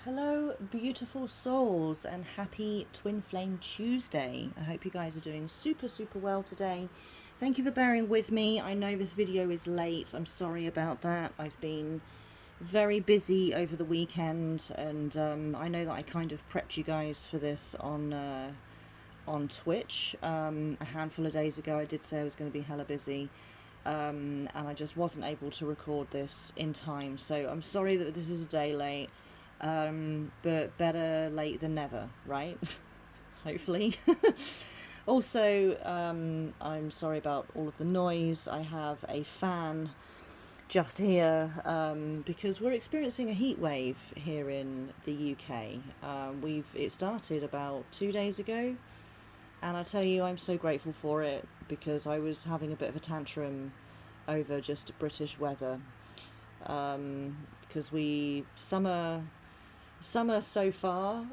Hello, beautiful souls, and happy Twin Flame Tuesday. I hope you guys are doing super well today. Thank you for bearing with me. I know this video is late. I'm sorry about that. I've been very busy over the weekend, and I know that I kind of prepped you guys for this on Twitch. A handful of days ago, I did say I was going to be hella busy. And I just wasn't able to record this in time, so I'm sorry that this is a day late. But better late than never, right? Hopefully. Also, I'm sorry about all of the noise. I have a fan just here because we're experiencing a heat wave here in the UK. It started about 2 days ago, and I tell you, I'm so grateful for it because I was having a bit of a tantrum over just British weather. Because summer so far,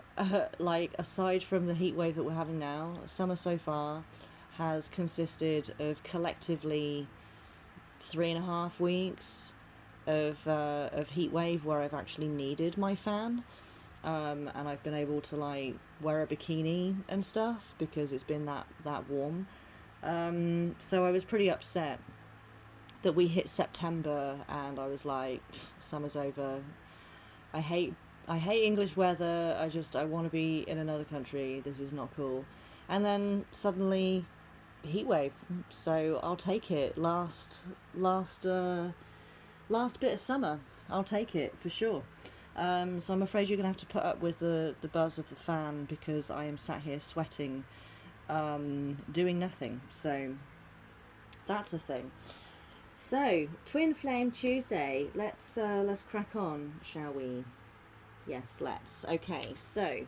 like aside from the heat wave that we're having now, summer so far has consisted of collectively 3.5 weeks of heat wave where I've actually needed my fan, and I've been able to like wear a bikini and stuff because it's been that warm. So I was pretty upset that we hit September and I was like, summer's over. I hate English weather. I want to be in another country. This is not cool. And then suddenly, heat wave. So I'll take it. Last bit of summer. I'll take it for sure. So I'm afraid you're gonna have to put up with the buzz of the fan because I am sat here sweating, doing nothing. So that's a thing. So Twin Flame Tuesday. Let's crack on, shall we? Yes, let's. Okay, so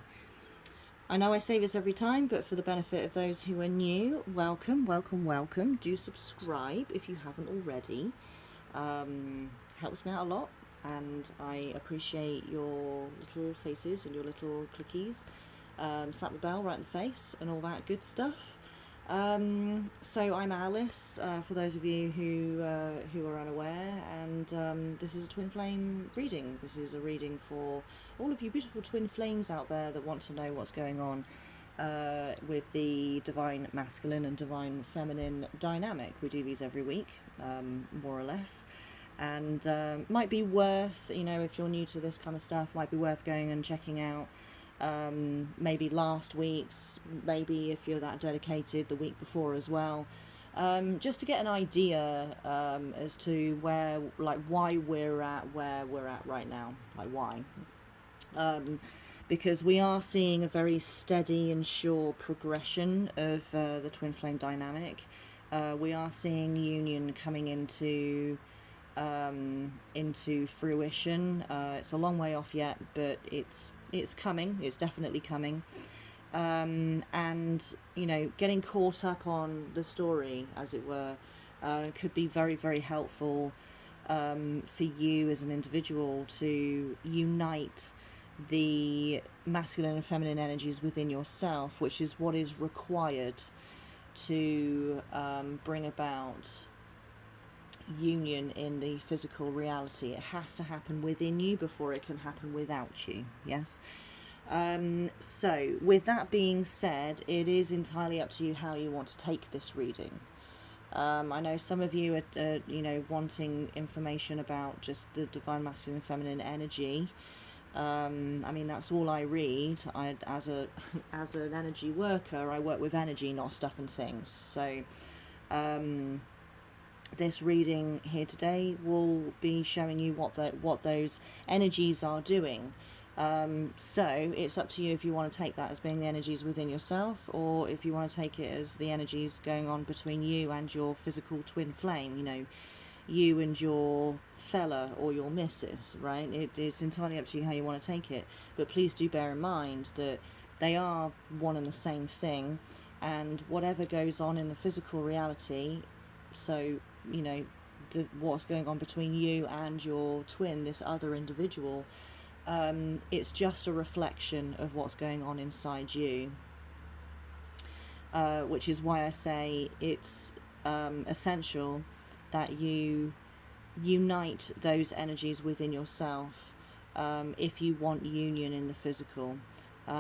I know I say this every time, but for the benefit of those who are new, welcome. Do subscribe if you haven't already. Helps me out a lot, and I appreciate your little faces and your little clickies. Slap the bell right in the face and all that good stuff. So I'm Alice, for those of you who are unaware, and this is a Twin Flame reading. This is a reading for all of you beautiful Twin Flames out there that want to know what's going on with the Divine Masculine and Divine Feminine dynamic. We do these every week, more or less, and might be worth, if you're new to this kind of stuff, might be worth going and checking out maybe last week's, maybe if you're that dedicated, the week before as well, just to get an idea as to why we're at where we're at right now, like why, because we are seeing a very steady and sure progression of the twin flame dynamic. We are seeing union coming into fruition. It's a long way off yet, but it's coming. It's definitely coming. And getting caught up on the story, as it were, could be very helpful for you as an individual to unite the masculine and feminine energies within yourself, which is what is required to bring about union in the physical reality. It has to happen within you before it can happen without you. Yes. So with that being said, it is entirely up to you how you want to take this reading. I know some of you are wanting information about just the divine masculine and feminine energy. I mean, that's all I read. As an energy worker, I work with energy, not stuff and things. So this reading here today will be showing you what those energies are doing. So it's up to you if you want to take that as being the energies within yourself, or if you want to take it as the energies going on between you and your physical twin flame, you and your fella or your missus, right? It's entirely up to you how you want to take it, but please do bear in mind that they are one and the same thing, and whatever goes on in the physical reality, so what's going on between you and your twin, this other individual, it's just a reflection of what's going on inside you, which is why I say it's essential that you unite those energies within yourself if you want union in the physical. You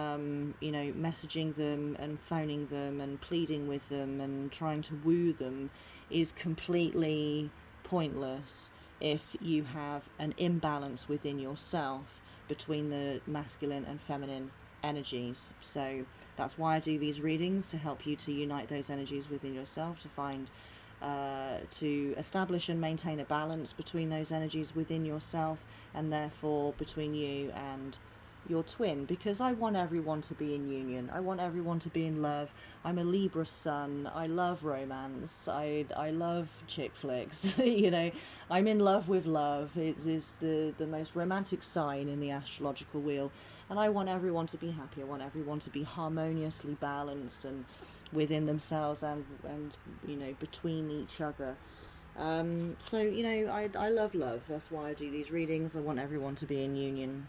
know, messaging them and phoning them and pleading with them and trying to woo them is completely pointless if you have an imbalance within yourself between the masculine and feminine energies. So that's why I do these readings, to help you to unite those energies within yourself, to find to establish and maintain a balance between those energies within yourself, and therefore between you and your twin, because I want everyone to be in union. I want everyone to be in love. I'm a Libra sun. I love romance. I love chick flicks. You know, I'm in love with love. It is the most romantic sign in the astrological wheel, and I want everyone to be happy. I want everyone to be harmoniously balanced and within themselves and you know, between each other. So you know, I love love. That's why I do these readings. I want everyone to be in union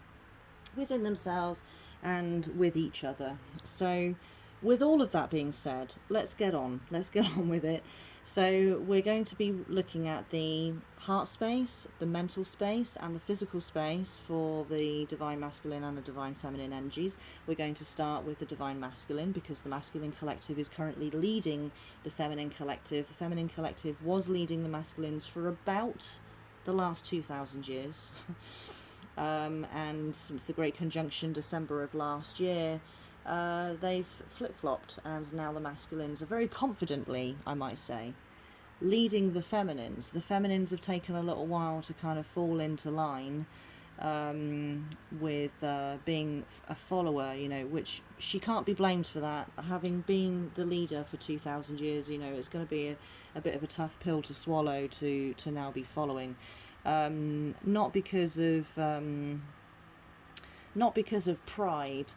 within themselves and with each other. So with all of that being said, let's get on with it. So we're going to be looking at the heart space, the mental space, and the physical space for the divine masculine and the divine feminine energies. We're going to start with the divine masculine, because the masculine collective is currently leading the feminine collective. The feminine collective was leading the masculines for about the last 2,000 years. And since the Great Conjunction, December of last year, they've flip-flopped, and now the masculines are very confidently, I might say, leading the feminines. The feminines have taken a little while to kind of fall into line with being a follower, you know, which she can't be blamed for that. Having been the leader for 2,000 years, you know, it's going to be a bit of a tough pill to swallow to now be following. Not because of pride,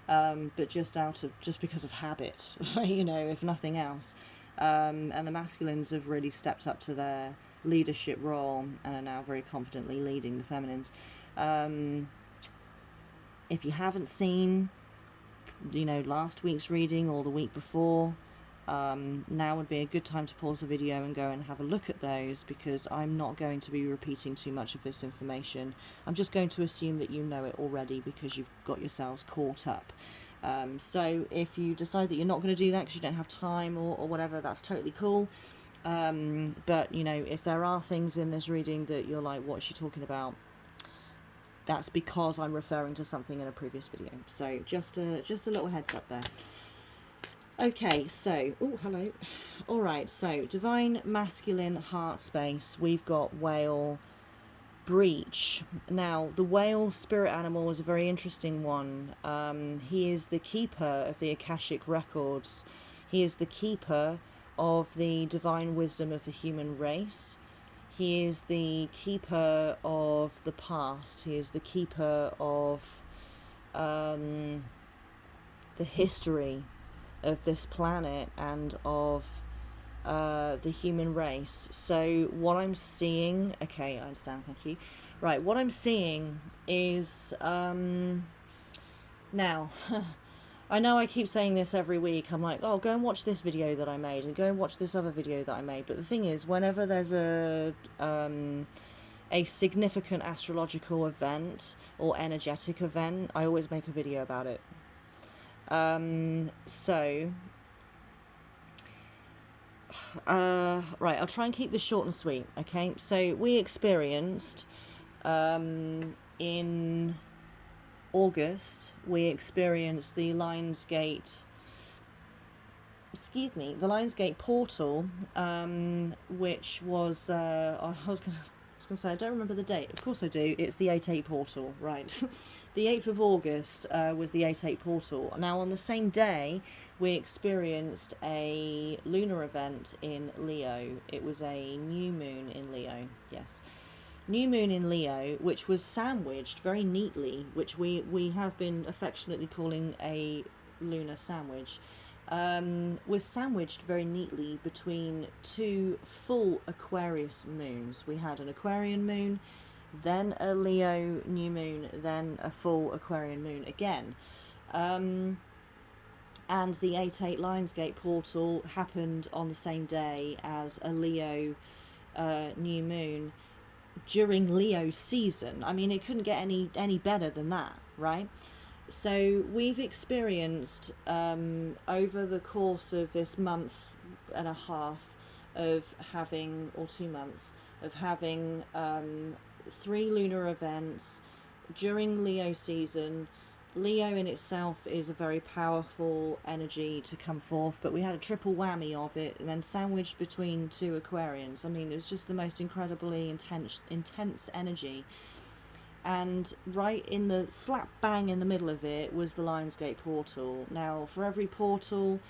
but just because of habit, you know, if nothing else. And the masculines have really stepped up to their leadership role and are now very confidently leading the feminines. If you haven't seen, you know, last week's reading or the week before, now would be a good time to pause the video and go and have a look at those, because I'm not going to be repeating too much of this information. I'm just going to assume that you know it already because you've got yourselves caught up. So if you decide that you're not going to do that because you don't have time or whatever, that's totally cool. But, you know, if there are things in this reading that you're like, what's she talking about? That's because I'm referring to something in a previous video. So just a little heads up there. Okay, so, oh, hello. All right, so divine masculine heart space, we've got whale breach. Now, the whale spirit animal is a very interesting one. He is the keeper of the Akashic records. He is the keeper of the divine wisdom of the human race. He is the keeper of the past. He is the keeper of the history of this planet and of the human race. So what I'm seeing, okay, I understand, thank you. Right, what I'm seeing is now I know I keep saying this every week. I'm like, oh, go and watch this video that I made and go and watch this other video that I made. But the thing is, whenever there's a significant astrological event or energetic event, I always make a video about it. Right, I'll try and keep this short and sweet, okay? So we experienced, in August, we experienced the Lionsgate, the Lionsgate portal, which was, I was going to say, I don't remember the date. Of course I do. It's the 8/8 portal, right? The 8th of August was the 8/8 portal. Now, on the same day, we experienced a lunar event in Leo. It was a new moon in Leo, yes. New moon in Leo, which was sandwiched very neatly, which we have been affectionately calling a lunar sandwich, was sandwiched very neatly between two full Aquarius moons. We had an Aquarian moon, then a Leo new moon, then a full Aquarian moon again. And the 8/8 Lionsgate portal happened on the same day as a Leo new moon. during Leo season. I mean, it couldn't get any better than that, right? So we've experienced over the course of this month and a half of having, or 2 months, of having 3 lunar events during Leo season. Leo in itself is a very powerful energy to come forth, but we had a triple whammy of it, and then sandwiched between 2 Aquarians. I mean, it was just the most incredibly intense energy. And right in the slap bang in the middle of it was the Lionsgate portal. Now, for every portal,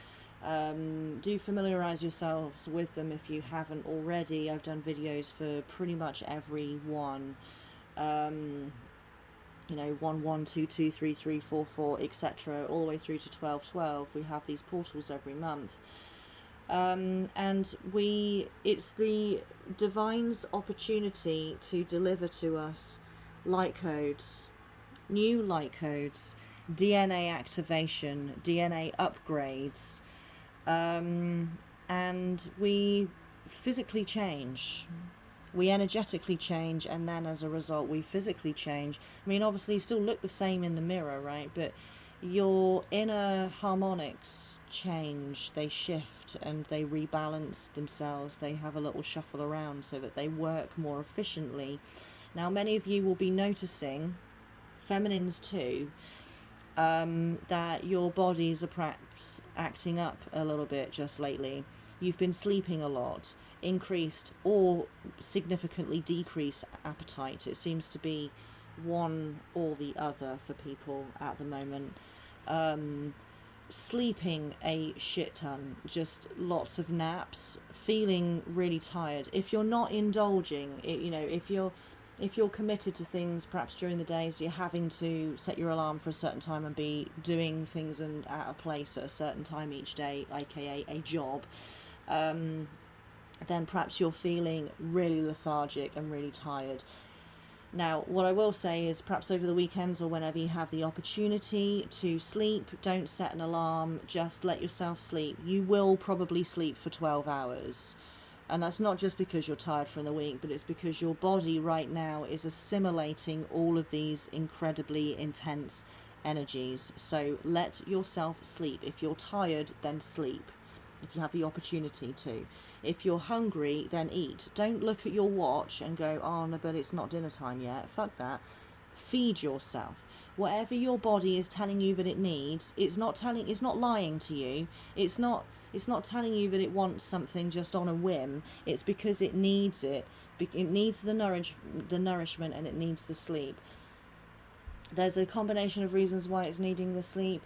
do familiarize yourselves with them if you haven't already. I've done videos for pretty much every one. You know, 1 1 2 2 3 3 4 4, etc., all the way through to 12 12. We have these portals every month. And it's the divine's opportunity to deliver to us light codes, new light codes, DNA activation, DNA upgrades, and we physically change. We energetically change, and then as a result we physically change. I mean, obviously you still look the same in the mirror, right? But your inner harmonics change, they shift and they rebalance themselves. They have a little shuffle around so that they work more efficiently. Now, many of you will be noticing, feminines too, that your bodies are perhaps acting up a little bit just lately. You've been sleeping a lot, increased or significantly decreased appetite. It seems to be one or the other for people at the moment. Sleeping a shit ton, just lots of naps, feeling really tired. If you're not indulging, you know, if you're committed to things perhaps during the day, so you're having to set your alarm for a certain time and be doing things and at a place at a certain time each day, aka a job, then perhaps you're feeling really lethargic and really tired. Now, what I will say is perhaps over the weekends or whenever you have the opportunity to sleep, don't set an alarm, just let yourself sleep. You will probably sleep for 12 hours. And that's not just because you're tired from the week, but it's because your body right now is assimilating all of these incredibly intense energies. So let yourself sleep. If you're tired, then sleep, if you have the opportunity to. If you're hungry, then eat. Don't look at your watch and go, oh no, but it's not dinner time yet. Fuck that. Feed yourself. Whatever your body is telling you that it needs, it's not lying to you. It's not telling you that it wants something just on a whim. It's because it needs it. It needs the nourishment, and it needs the sleep. There's a combination of reasons why it's needing the sleep.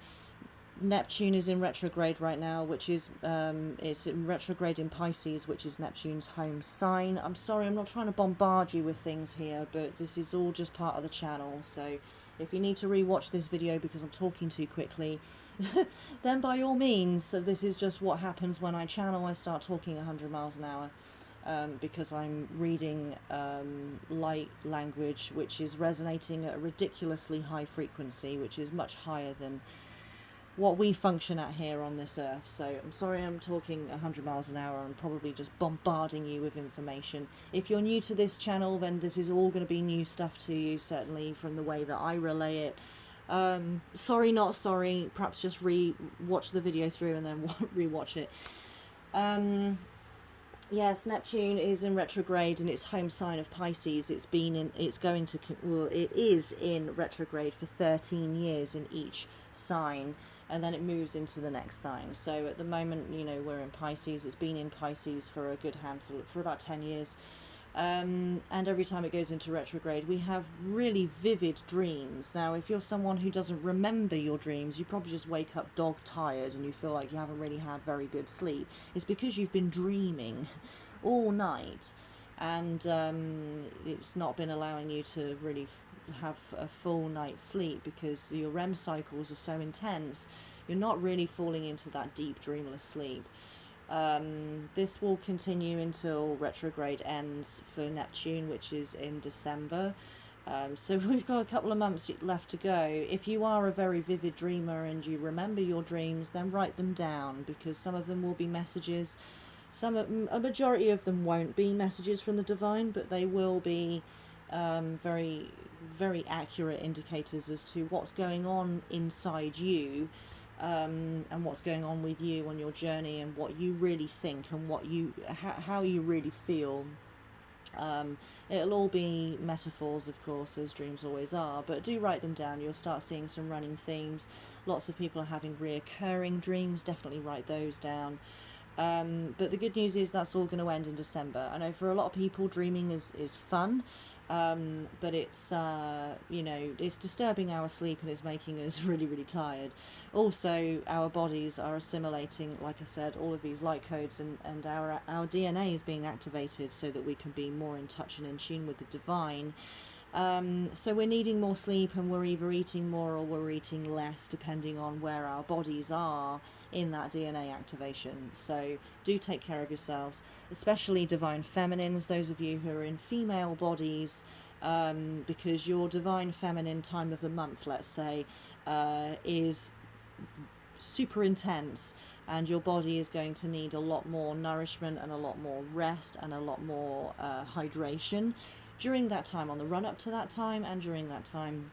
Neptune is in retrograde right now, which is it's in retrograde in Pisces, which is Neptune's home sign. I'm sorry, I'm not trying to bombard you with things here, but this is all just part of the channel. So if you need to rewatch this video because I'm talking too quickly, then by all means. This is just what happens when I channel. I start talking 100 miles an hour. Because I'm reading light language, which is resonating at a ridiculously high frequency, which is much higher than what we function at here on this earth. So I'm sorry I'm talking 100 miles an hour and probably just bombarding you with information. If you're new to this channel, then this is all going to be new stuff to you, certainly from the way that I relay it. Sorry, not sorry. Perhaps just watch the video through and then rewatch it. Yes, Neptune is in retrograde in its home sign of Pisces. It is in retrograde for 13 years in each sign, and then it moves into the next sign. So at the moment, you know, we're in Pisces. It's been in Pisces for a good handful, for about 10 years. And every time it goes into retrograde, we have really vivid dreams. Now, if you're someone who doesn't remember your dreams, you probably just wake up dog tired and you feel like you haven't really had very good sleep. It's because you've been dreaming all night, and it's not been allowing you to really have a full night's sleep because your REM cycles are so intense. You're not really falling into that deep dreamless sleep. This will continue until retrograde ends for Neptune, which is in December. So we've got a couple of months left to go. If you are a very vivid dreamer and you remember your dreams, then write them down, because some of them will be messages A majority of them won't be messages from the divine, but they will be very, very accurate indicators as to what's going on inside you, and what's going on with you on your journey, and what you really think, and how you really feel. It'll all be metaphors, of course, as dreams always are, but do write them down. You'll start seeing some running themes. Lots of people are having reoccurring dreams. Definitely write those down. But the good news is that's all going to end in December. I know for a lot of people, dreaming is fun, but it's it's disturbing our sleep, and it's making us really, really tired. Also, our bodies are assimilating, like I said, all of these light codes, and our DNA is being activated so that we can be more in touch and in tune with the divine. So we're needing more sleep, and we're either eating more or we're eating less, depending on where our bodies are in that DNA activation. So do take care of yourselves, especially divine feminines, those of you who are in female bodies, because your divine feminine time of the month, let's say, is super intense, and your body is going to need a lot more nourishment and a lot more rest and a lot more hydration during that time, on the run up to that time, and during that time.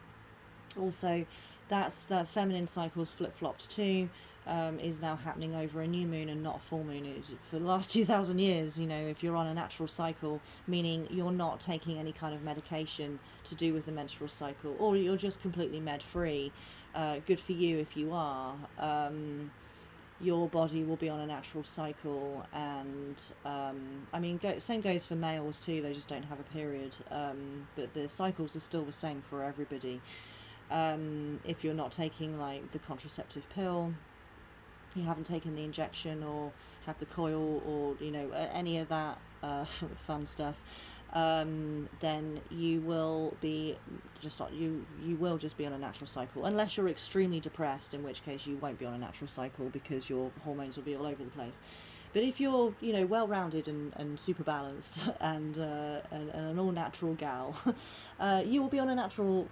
Also, that's the feminine cycles flip-flopped too, is now happening over a new moon and not a full moon. For the last 2,000 years, if you're on a natural cycle, meaning you're not taking any kind of medication to do with the menstrual cycle, or you're just completely med-free, good for you if you are. Your body will be on a natural cycle, and same goes for males too. They just don't have a period, but the cycles are still the same for everybody. If you're not taking like the contraceptive pill, you haven't taken the injection or have the coil, or any of that fun stuff, then you will be you will just be on a natural cycle, unless you're extremely depressed, in which case you won't be on a natural cycle because your hormones will be all over the place. But if you're well-rounded and super balanced, and an all-natural gal, you will be on a natural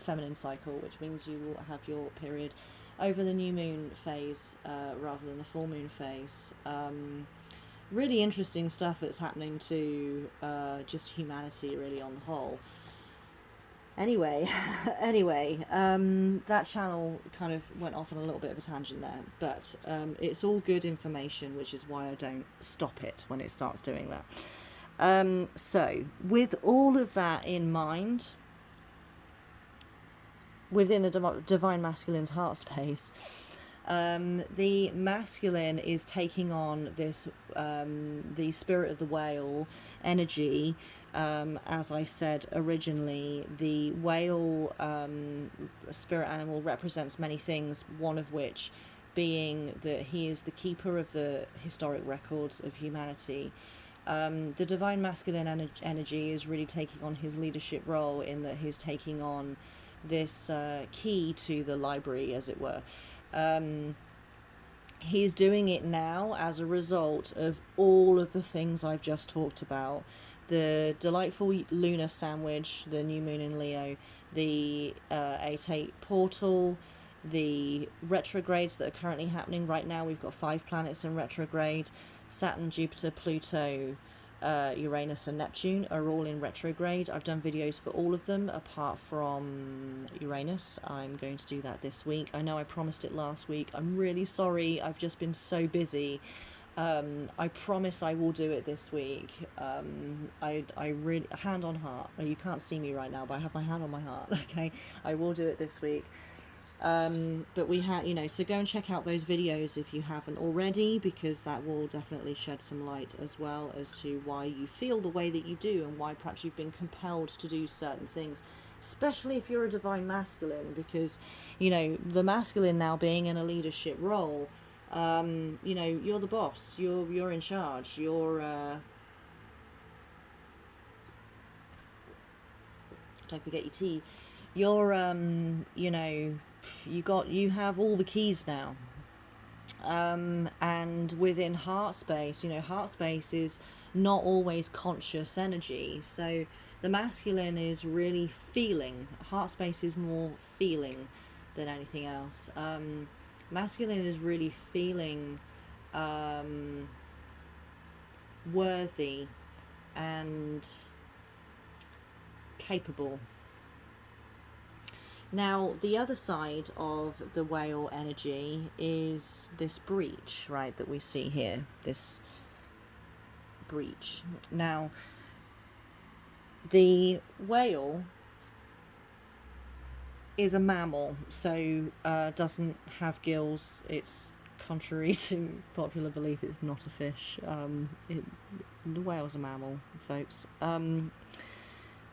feminine cycle, which means you will have your period over the new moon phase rather than the full moon phase. Really interesting stuff that's happening to just humanity, really, on the whole. Anyway, that channel kind of went off on a little bit of a tangent there, but it's all good information, which is why I don't stop it when it starts doing that. So, with all of that in mind, within the Divine Masculine's heart space, the masculine is taking on this, the spirit of the whale energy. As I said originally, the whale spirit animal represents many things, one of which being that he is the keeper of the historic records of humanity. The divine masculine energy is really taking on his leadership role, in that he's taking on this key to the library, as it were. He's doing it now as a result of all of the things I've just talked about. The delightful lunar sandwich, the new moon in Leo, the 8-8 portal, the retrogrades that are currently happening right now. We've got 5 planets in retrograde. Saturn, Jupiter, Pluto, Uranus and Neptune are all in retrograde. I've done videos for all of them apart from Uranus. I'm going to do that this week. I know I promised it last week. I'm really sorry. I've just been so busy. I promise I will do it this week. I really, hand on heart. Well, you can't see me right now, but I have my hand on my heart. Okay, I will do it this week. But we have, so go and check out those videos if you haven't already, because that will definitely shed some light as well as to why you feel the way that you do, and why perhaps you've been compelled to do certain things, especially if you're a divine masculine, because, the masculine now being in a leadership role, you're the boss, you're in charge, don't forget your tea, you're, you have all the keys now. And within heart space, heart space is not always conscious energy. So the masculine is really feeling. Heart space is more feeling than anything else. Masculine is really feeling, worthy and capable. Now, the other side of the whale energy is this breach, right, that we see here, this breach. Now, the whale is a mammal, so doesn't have gills. It's contrary to popular belief, it's not a fish. The whale's a mammal, folks.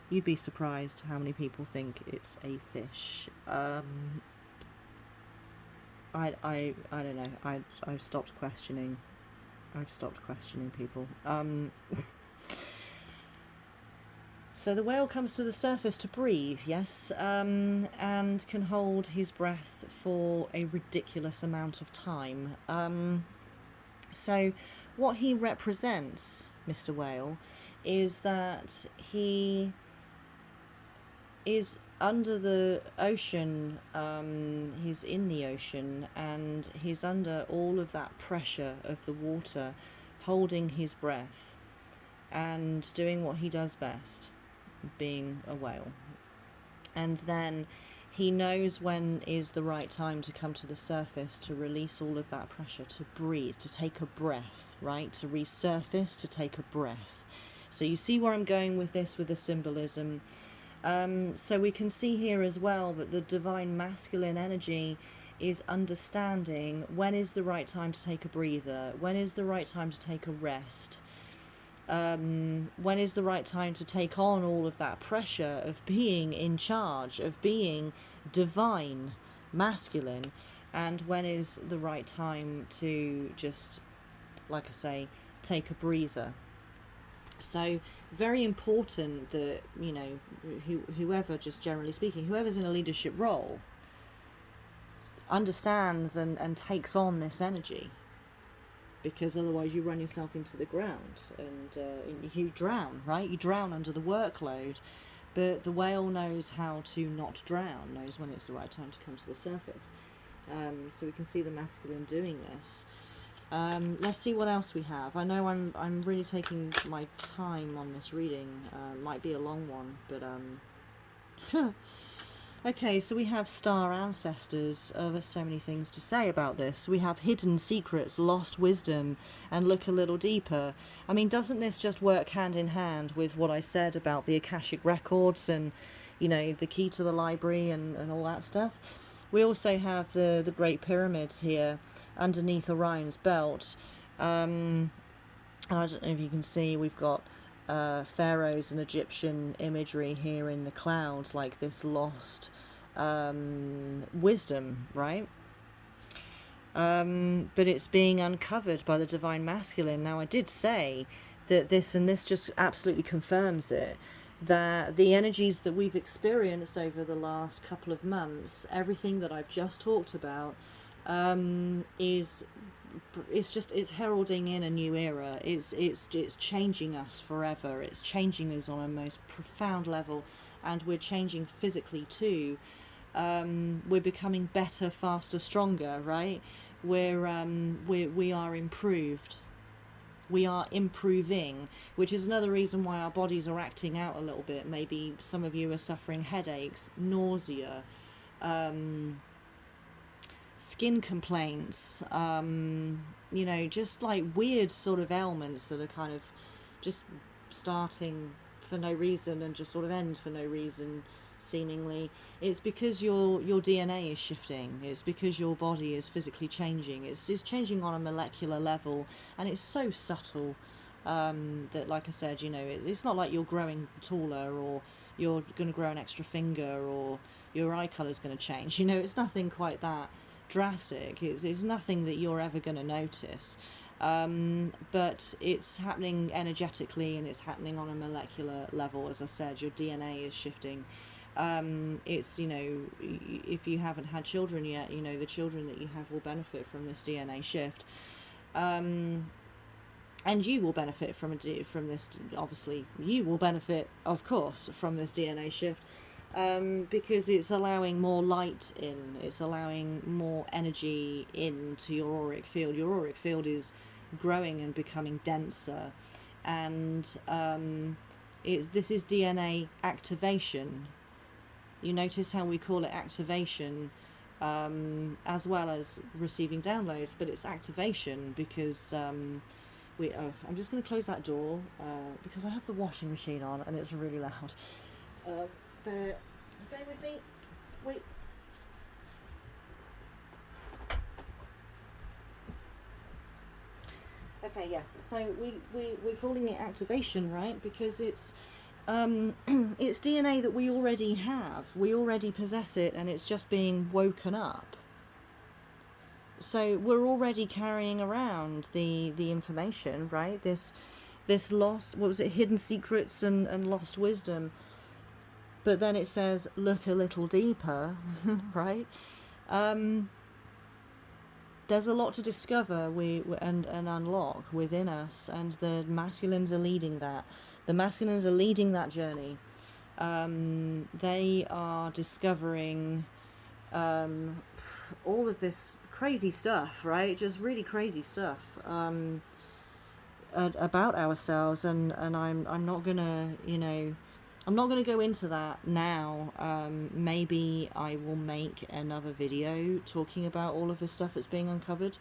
You'd be surprised how many people think it's a fish. I don't know. I've stopped questioning. I've stopped questioning people. So the whale comes to the surface to breathe, yes, and can hold his breath for a ridiculous amount of time. So what he represents, Mr. Whale, is that he is under the ocean, he's in the ocean, and he's under all of that pressure of the water, holding his breath and doing what he does best, being a whale. And then he knows when is the right time to come to the surface, to release all of that pressure, to breathe, to take a breath, right? To resurface, to take a breath. So you see where I'm going with this, with the symbolism. So we can see here as well that the divine masculine energy is understanding when is the right time to take a breather, when is the right time to take a rest, when is the right time to take on all of that pressure of being in charge, of being divine masculine, and when is the right time to just, like I say, take a breather. So very important that, you know, whoever, just generally speaking, whoever's in a leadership role understands and takes on this energy, because otherwise you run yourself into the ground and you drown, right? You drown under the workload. But the whale knows how to not drown, knows when it's the right time to come to the surface. So we can see the masculine doing this. Let's see what else we have. I know I'm really taking my time on this reading. Might be a long one, but okay, so we have star ancestors. There's so many things to say about this. We have hidden secrets, lost wisdom, and look a little deeper. I mean, doesn't this just work hand in hand with what I said about the Akashic records and, you know, the key to the library and all that stuff? We also have the Great Pyramids here underneath Orion's belt. And I don't know if you can see, we've got pharaohs and Egyptian imagery here in the clouds, like this lost wisdom, right? But it's being uncovered by the divine masculine. Now, I did say that this just absolutely confirms it, that the energies that we've experienced over the last couple of months, everything that I've just talked about, it's heralding in a new era. It's changing us forever. It's changing us on a most profound level, and we're changing physically too. We're becoming better, faster, stronger, right? We are improved. We are improving, which is another reason why our bodies are acting out a little bit. Maybe some of you are suffering headaches, nausea, skin complaints, you know, just like weird sort of ailments that are kind of just starting for no reason and just sort of end for no reason, seemingly. It's because your DNA is shifting. It's because your body is physically changing. It's changing on a molecular level, and it's so subtle that, like I said, you know, it's not like you're growing taller or you're going to grow an extra finger or your eye colour's going to change. You know, it's nothing quite that drastic. It's nothing that you're ever going to notice. But it's happening energetically, and it's happening on a molecular level. As I said, your DNA is shifting. It's, you know, if you haven't had children yet, you know, the children that you have will benefit from this DNA shift. And you will benefit from this, obviously, you will benefit, of course, from this DNA shift. Because it's allowing more light in, it's allowing more energy into your auric field. Your auric field is growing and becoming denser. and this is DNA activation. You notice how we call it activation, as well as receiving downloads, but it's activation because I'm just going to close that door because I have the washing machine on and it's really loud. Bear with me. Wait. Okay, yes. So we're calling it activation, right? Because it's it's DNA that we already have. We already possess it, and it's just being woken up. So we're already carrying around the information, right? This lost, what was it, hidden secrets and lost wisdom. But then it says, look a little deeper, right? There's a lot to discover and unlock within us, and the masculines are leading that. The masculines are leading that journey. They are discovering all of this crazy stuff, right? Just really crazy stuff about ourselves, and I'm not gonna, I'm not going to go into that now. Maybe I will make another video talking about all of this stuff that's being uncovered.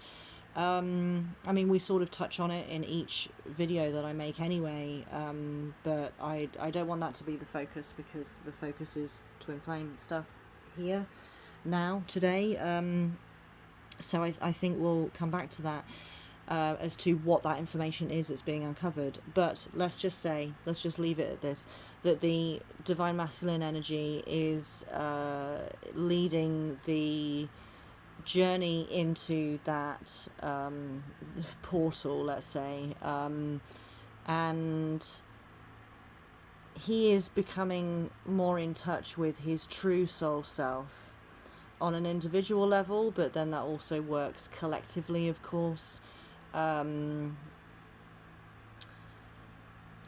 I mean, we sort of touch on it in each video that I make anyway, but I don't want that to be the focus, because the focus is twin flame stuff here, now, today. So I think we'll come back to that. As to what that information is that's being uncovered. But let's just leave it at this, that the divine masculine energy is leading the journey into that portal, let's say, and he is becoming more in touch with his true soul self on an individual level, but then that also works collectively, of course.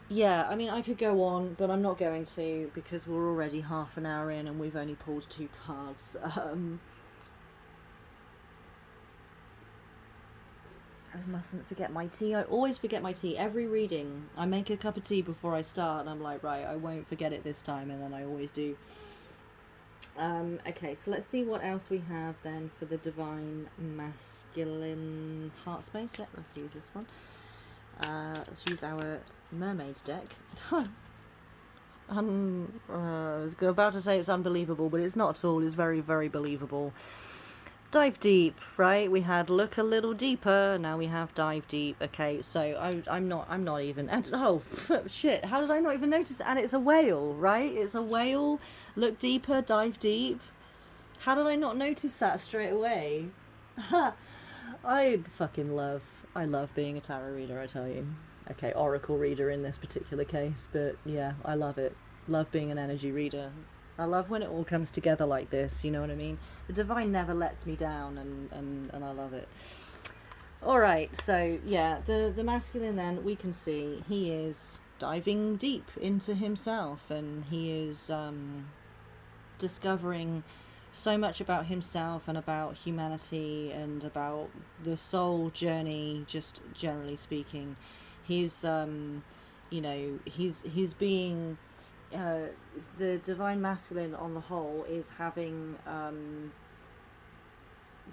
Yeah, I mean, I could go on, but I'm not going to, because we're already half an hour in and we've only pulled 2 cards. I mustn't forget my tea. I always forget my tea. Every reading, I make a cup of tea before I start, and I'm like, right, I won't forget it this time, and then I always do. Okay, so let's see what else we have then for the divine masculine heart space. Yeah, let's use this one. Let's use our mermaid deck. I was about to say it's unbelievable, but it's not at all. It's very, very believable. Dive deep, right? We had look a little deeper. Now we have dive deep. Okay, so I'm not even. And, oh shit! How did I not even notice? And it's a whale, right? It's a whale. Look deeper, dive deep. How did I not notice that straight away? I love being a tarot reader, I tell you. Okay, oracle reader in this particular case, but yeah, I love it. Love being an energy reader. I love when it all comes together like this, you know what I mean? The divine never lets me down, and I love it. Alright, so yeah, the masculine then, we can see he is diving deep into himself, and he is discovering so much about himself and about humanity and about the soul journey, just generally speaking. He's he's being the divine masculine on the whole is having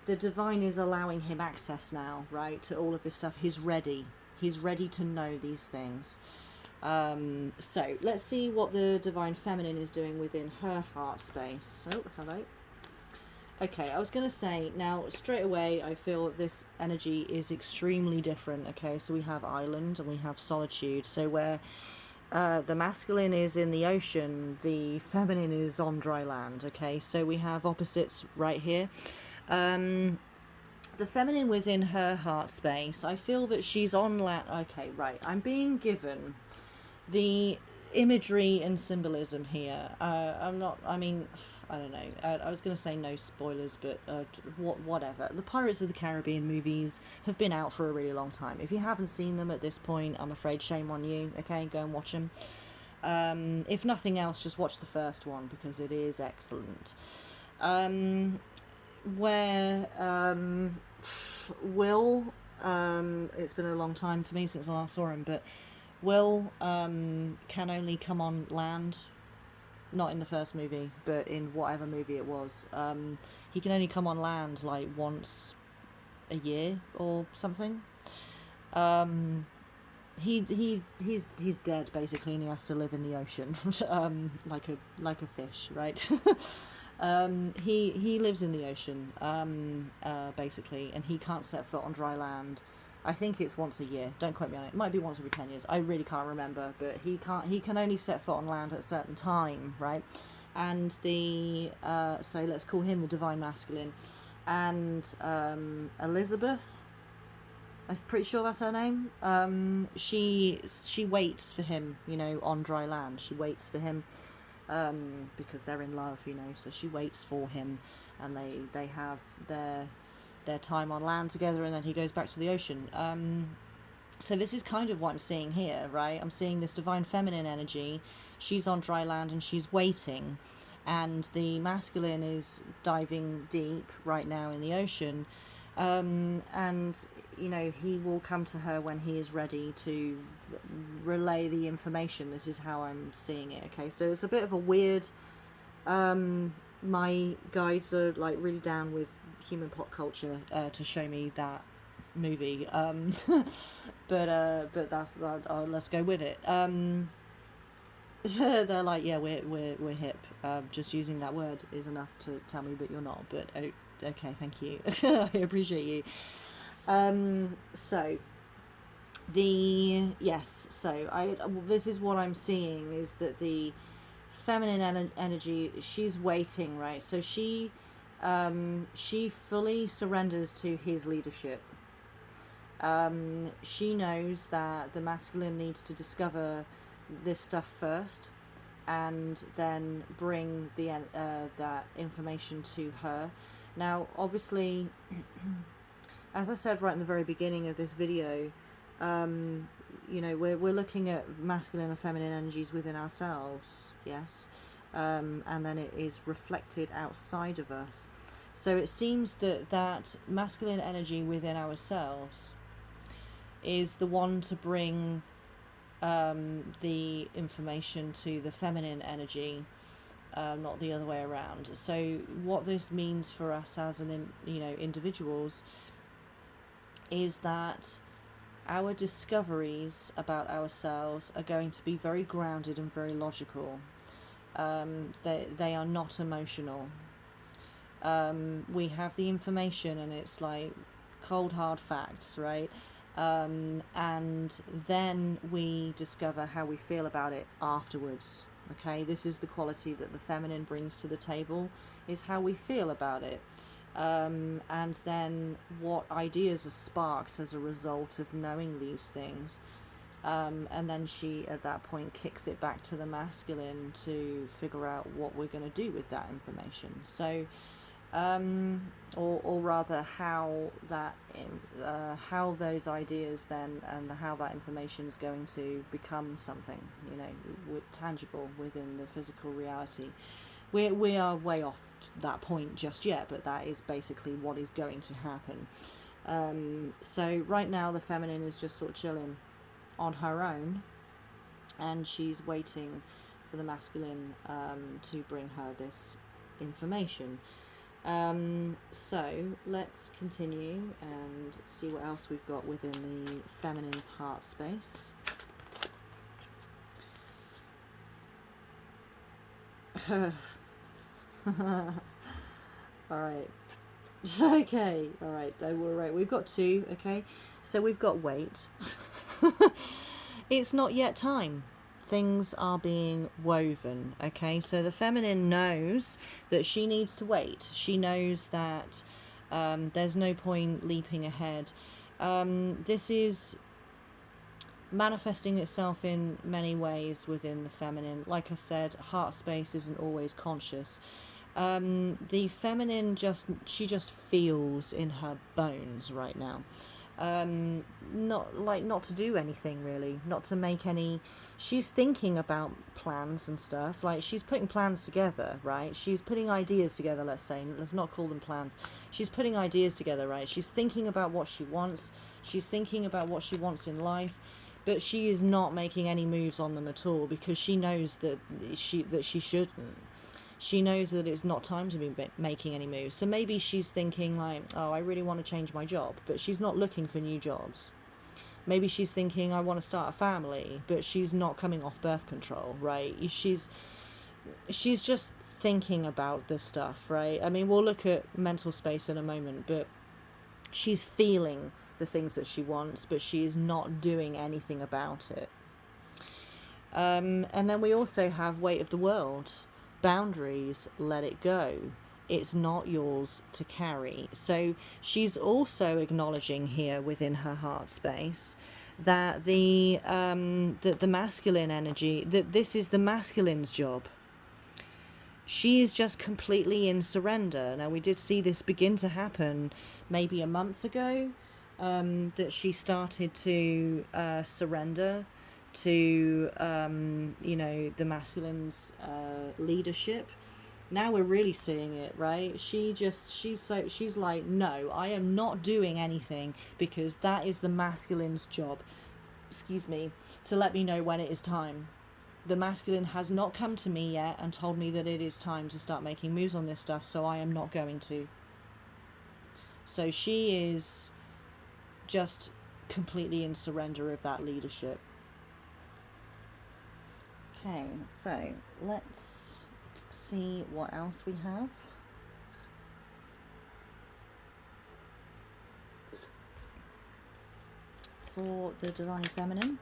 the divine is allowing him access now, right, to all of this stuff. He's ready to know these things. So let's see what the divine feminine is doing within her heart space. Oh, hello. Okay, I was going to say, now, straight away, I feel that this energy is extremely different, okay? So we have island and we have solitude. So where the masculine is in the ocean, the feminine is on dry land, okay? So we have opposites right here. The feminine within her heart space, I feel that she's on land. Okay, right. I'm being given the imagery and symbolism here. I don't know. I was going to say no spoilers, but whatever. The Pirates of the Caribbean movies have been out for a really long time. If you haven't seen them at this point, I'm afraid shame on you. Okay, go and watch them. If nothing else, just watch the first one, because it is excellent. Will, it's been a long time for me since I last saw him, but Will can only come on land, not in the first movie, but in whatever movie it was. He can only come on land like once a year or something. He's dead basically, and he has to live in the ocean, like a fish, right? He lives in the ocean, basically, and he can't set foot on dry land. I think it's once a year. Don't quote me on it. It might be once every 10 years. I really can't remember, but he can't. He can only set foot on land at a certain time, right? And the so let's call him the divine masculine, and Elizabeth. I'm pretty sure that's her name. She waits for him, on dry land. She waits for him, because they're in love, So she waits for him, and they have their time on land together, and then he goes back to the ocean. So this is kind of what I'm seeing here, right? I'm seeing this divine feminine energy. She's on dry land and she's waiting, and the masculine is diving deep right now in the ocean. And he will come to her when he is ready to relay the information. This is how I'm seeing it. Okay, so it's a bit of a weird, my guides are like really down with human pop culture to show me that movie, but that's let's go with it. They're like, yeah, we're hip. Just using that word is enough to tell me that you're not, but okay, thank you. I appreciate you. So this is what I'm seeing, is that the feminine energy, she's waiting, right? So she fully surrenders to his leadership. She knows that the masculine needs to discover this stuff first, and then bring that information to her. Now, obviously, as I said right in the very beginning of this video, we're looking at masculine and feminine energies within ourselves, yes, and then it is reflected outside of us. So it seems that masculine energy within ourselves is the one to bring the information to the feminine energy, not the other way around. So what this means for us as individuals is that our discoveries about ourselves are going to be very grounded and very logical. They are not emotional. We have the information, and it's like cold hard facts, right? And then we discover how we feel about it afterwards. Okay, this is the quality that the feminine brings to the table, is how we feel about it, and then what ideas are sparked as a result of knowing these things, and then she at that point kicks it back to the masculine to figure out what we're going to do with that information. So or rather how those ideas then, and how that information is going to become something tangible within the physical reality. We are way off that point just yet, but that is basically what is going to happen. So right now the feminine is just sort of chilling on her own, and she's waiting for the masculine to bring her this information. So let's continue and see what else we've got within the feminine's heart space. Alright. Okay, alright, we're right. We've got two, okay? So we've got wait. It's not yet time. Things are being woven, okay? So the feminine knows that she needs to wait. She knows that there's no point leaping ahead. This is manifesting itself in many ways within the feminine. Like I said, heart space isn't always conscious. The feminine just feels in her bones right now. Not to do anything really, not to make any. She's thinking about plans and stuff, like she's putting plans together, right? She's putting ideas together, let's not call them plans. She's putting ideas together, right? She's thinking about what she wants. She's thinking about what she wants in life, but she is not making any moves on them at all, because she knows that she shouldn't. She knows that it's not time to be making any moves. So maybe she's thinking like, oh, I really want to change my job, but she's not looking for new jobs. Maybe she's thinking, I want to start a family, but she's not coming off birth control, right? She's just thinking about this stuff, right? I mean, we'll look at mental space in a moment, but she's feeling the things that she wants, but she is not doing anything about it. And then we also have weight of the world, boundaries, let it go. It's not yours to carry. So she's also acknowledging here within her heart space that the masculine energy, that this is the masculine's job. She is just completely in surrender. Now, we did see this begin to happen maybe a month ago, that she started to surrender to, the masculine's leadership. Now we're really seeing it, right? She's like, no, I am not doing anything, because that is the masculine's job, to let me know when it is time. The masculine has not come to me yet and told me that it is time to start making moves on this stuff, so I am not going to. So she is just completely in surrender of that leadership. Okay, so let's see what else we have. For the Divine Feminine.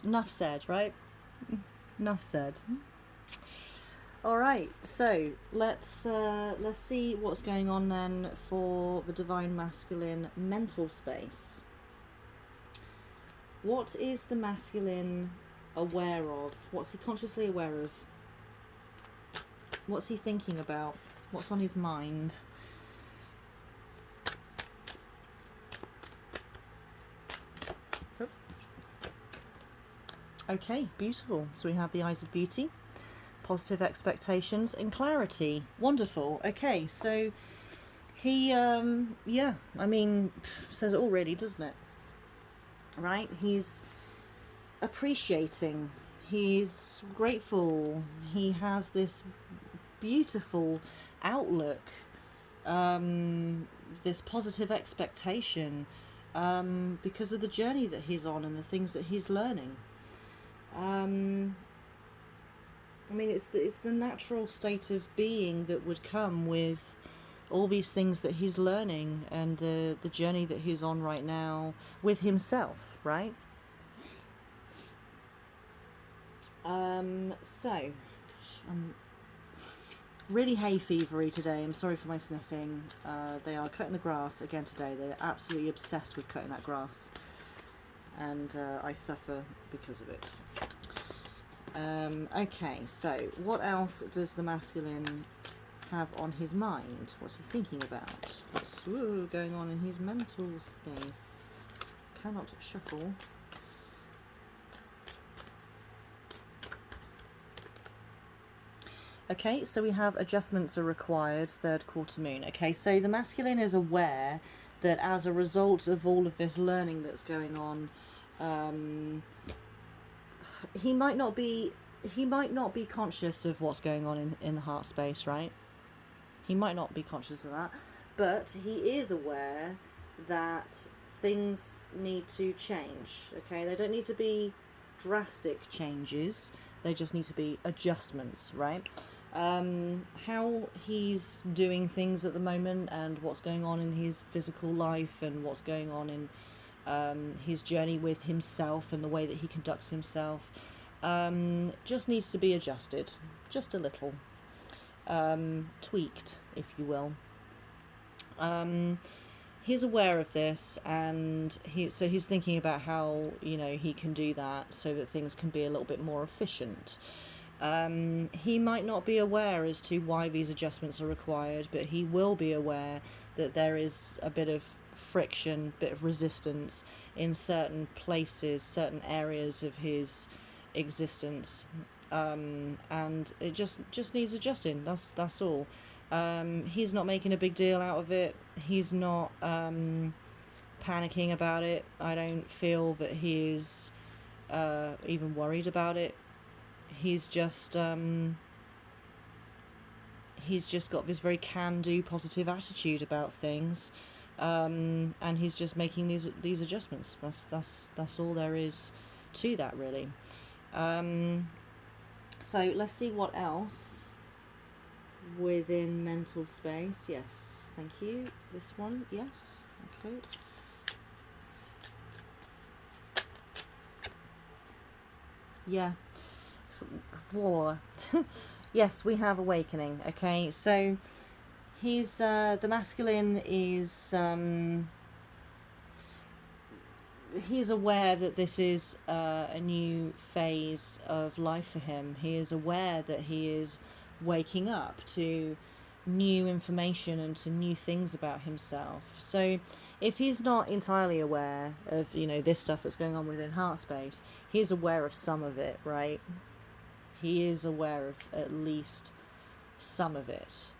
Enough said, right? Enough said. All right, so let's see what's going on then for the Divine Masculine mental space. What is the masculine aware of? What's he consciously aware of? What's he thinking about? What's on his mind? Okay, beautiful. So we have the Eyes of Beauty, positive expectations and clarity. Wonderful. Okay, so he, says it all really, doesn't it? Right? He's appreciating. He's grateful. He has this beautiful outlook, this positive expectation, because of the journey that he's on and the things that he's learning. It's the natural state of being that would come with all these things that he's learning, and the journey that he's on right now with himself, right? So I'm really hay fevery today. I'm sorry for my sniffing. They are cutting the grass again today. They're absolutely obsessed with cutting that grass, and I suffer because of it. Okay, so what else does the masculine have on his mind? What's he thinking about? What's going on in his mental space? Cannot shuffle. Okay, so we have adjustments are required, third quarter moon. Okay, so the masculine is aware that as a result of all of this learning that's going on, he might not be conscious of what's going on in the heart space, right? He might not be conscious of that, but he is aware that things need to change. Okay, they don't need to be drastic changes, they just need to be adjustments, right? How he's doing things at the moment, and what's going on in his physical life, and what's going on in his journey with himself and the way that he conducts himself, just needs to be adjusted, just a little, tweaked, if you will. He's aware of this, and he's thinking about how he can do that so that things can be a little bit more efficient. He might not be aware as to why these adjustments are required, but he will be aware that there is a bit of friction, bit of resistance in certain places, certain areas of his existence. and it just needs adjusting. That's all. He's not making a big deal out of it. He's not panicking about it. I don't feel that he is even worried about it. He's just got this very can-do, positive attitude about things, and he's just making these adjustments. That's all there is to that, really. So let's see what else within mental space. Yes, thank you. This one, yes. Okay. Yeah. Yes, we have awakening. Okay, so he's the masculine is he's aware that this is a new phase of life for him. He is aware that he is waking up to new information and to new things about himself. So if he's not entirely aware of, this stuff that's going on within heart space, he's aware of some of it, right? He is aware of at least some of it.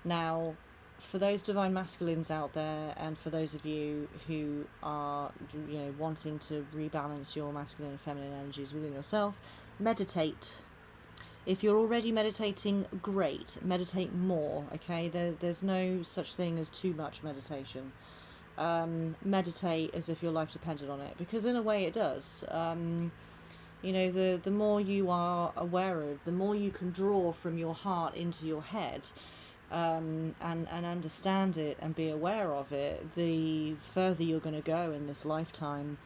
Now, for those divine masculines out there, and for those of you who are, wanting to rebalance your masculine and feminine energies within yourself, meditate. If you're already meditating, great. Meditate more, okay? There's no such thing as too much meditation. Meditate as if your life depended on it, because in a way it does. The more you are aware of, the more you can draw from your heart into your head, and understand it and be aware of it, the further you're going to go in this lifetime,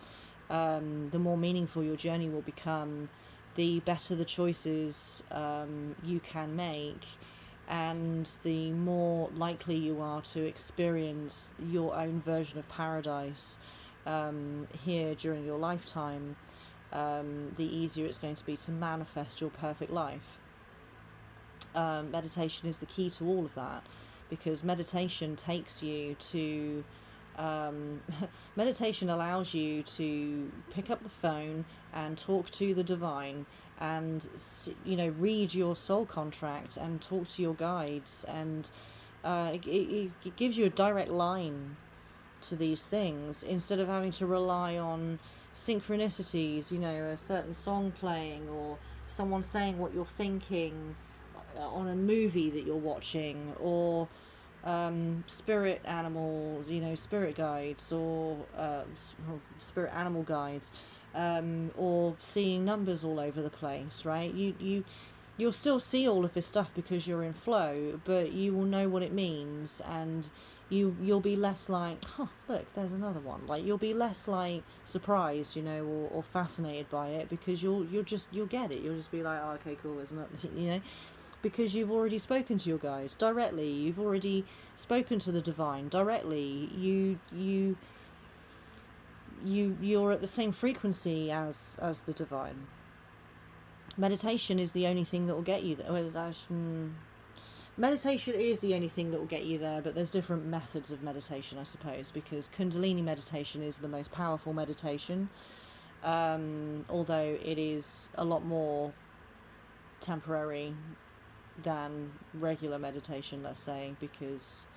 the more meaningful your journey will become, the better the choices you can make, and the more likely you are to experience your own version of paradise here during your lifetime. The easier it's going to be to manifest your perfect life. Meditation is the key to all of that, because meditation takes you to meditation allows you to pick up the phone and talk to the divine, and read your soul contract and talk to your guides, and it gives you a direct line to these things, instead of having to rely on synchronicities, a certain song playing, or someone saying what you're thinking on a movie that you're watching, or spirit animals, spirit guides, or spirit animal guides, or seeing numbers all over the place, right? You'll still see all of this stuff because you're in flow, but you will know what it means, and you'll be less like, look, there's another one. Like, you'll be less like surprised, or fascinated by it, because you'll get it. You'll just be like, oh, okay, cool, isn't it? Because you've already spoken to your guides directly. You've already spoken to the divine directly. You're at the same frequency as the divine. Meditation is the only thing that will get you there. Meditation is the only thing that will get you there, but there's different methods of meditation, I suppose, because Kundalini meditation is the most powerful meditation, although it is a lot more temporary than regular meditation, let's say, because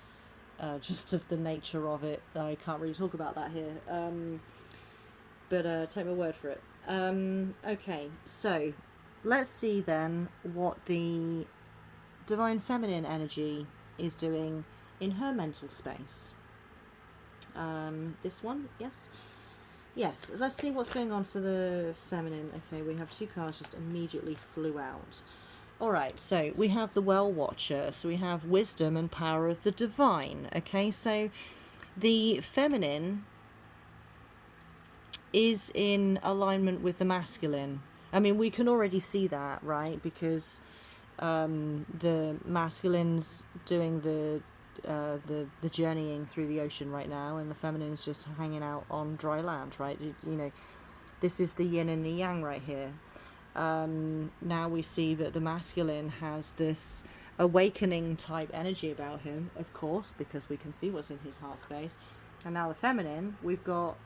just of the nature of it. I can't really talk about that here, but take my word for it. Okay, so let's see then what the divine feminine energy is doing in her mental space. This one, yes, let's see what's going on for the feminine. Okay, we have two cards just immediately flew out. Alright, so we have the Well Watcher, so we have wisdom and power of the divine. Okay, so the feminine is in alignment with the masculine. I mean, we can already see that, right? Because the masculine's doing the journeying through the ocean right now, and the feminine's just hanging out on dry land, right? This is the yin and the yang right here. Now we see that the masculine has this awakening type energy about him, of course, because we can see what's in his heart space. And now the feminine, we've got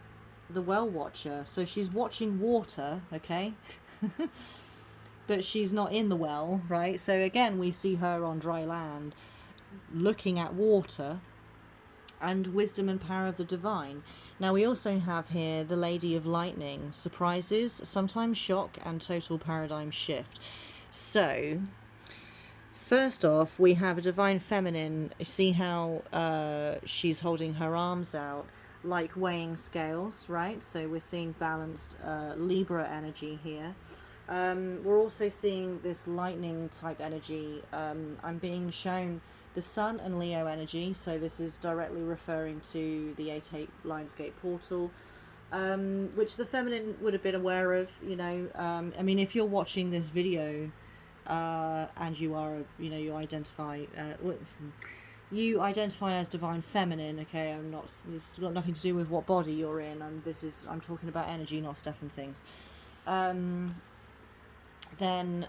the Well Watcher, so she's watching water, okay? but she's not in the well, right? So again, we see her on dry land, looking at water, and wisdom and power of the divine. Now we also have here the Lady of Lightning, surprises, sometimes shock, and total paradigm shift. So first off, we have a divine feminine. See how she's holding her arms out like weighing scales, right? So we're seeing balanced Libra energy here. We're also seeing this lightning type energy. I'm being shown the Sun and Leo energy, so this is directly referring to the 8/8 Lionsgate portal, which the feminine would have been aware of, you know. I mean, if you're watching this video and you are, you know, you identify as divine feminine, okay? I'm not. This has got nothing to do with what body you're in. I'm talking about energy, not stuff and things. Then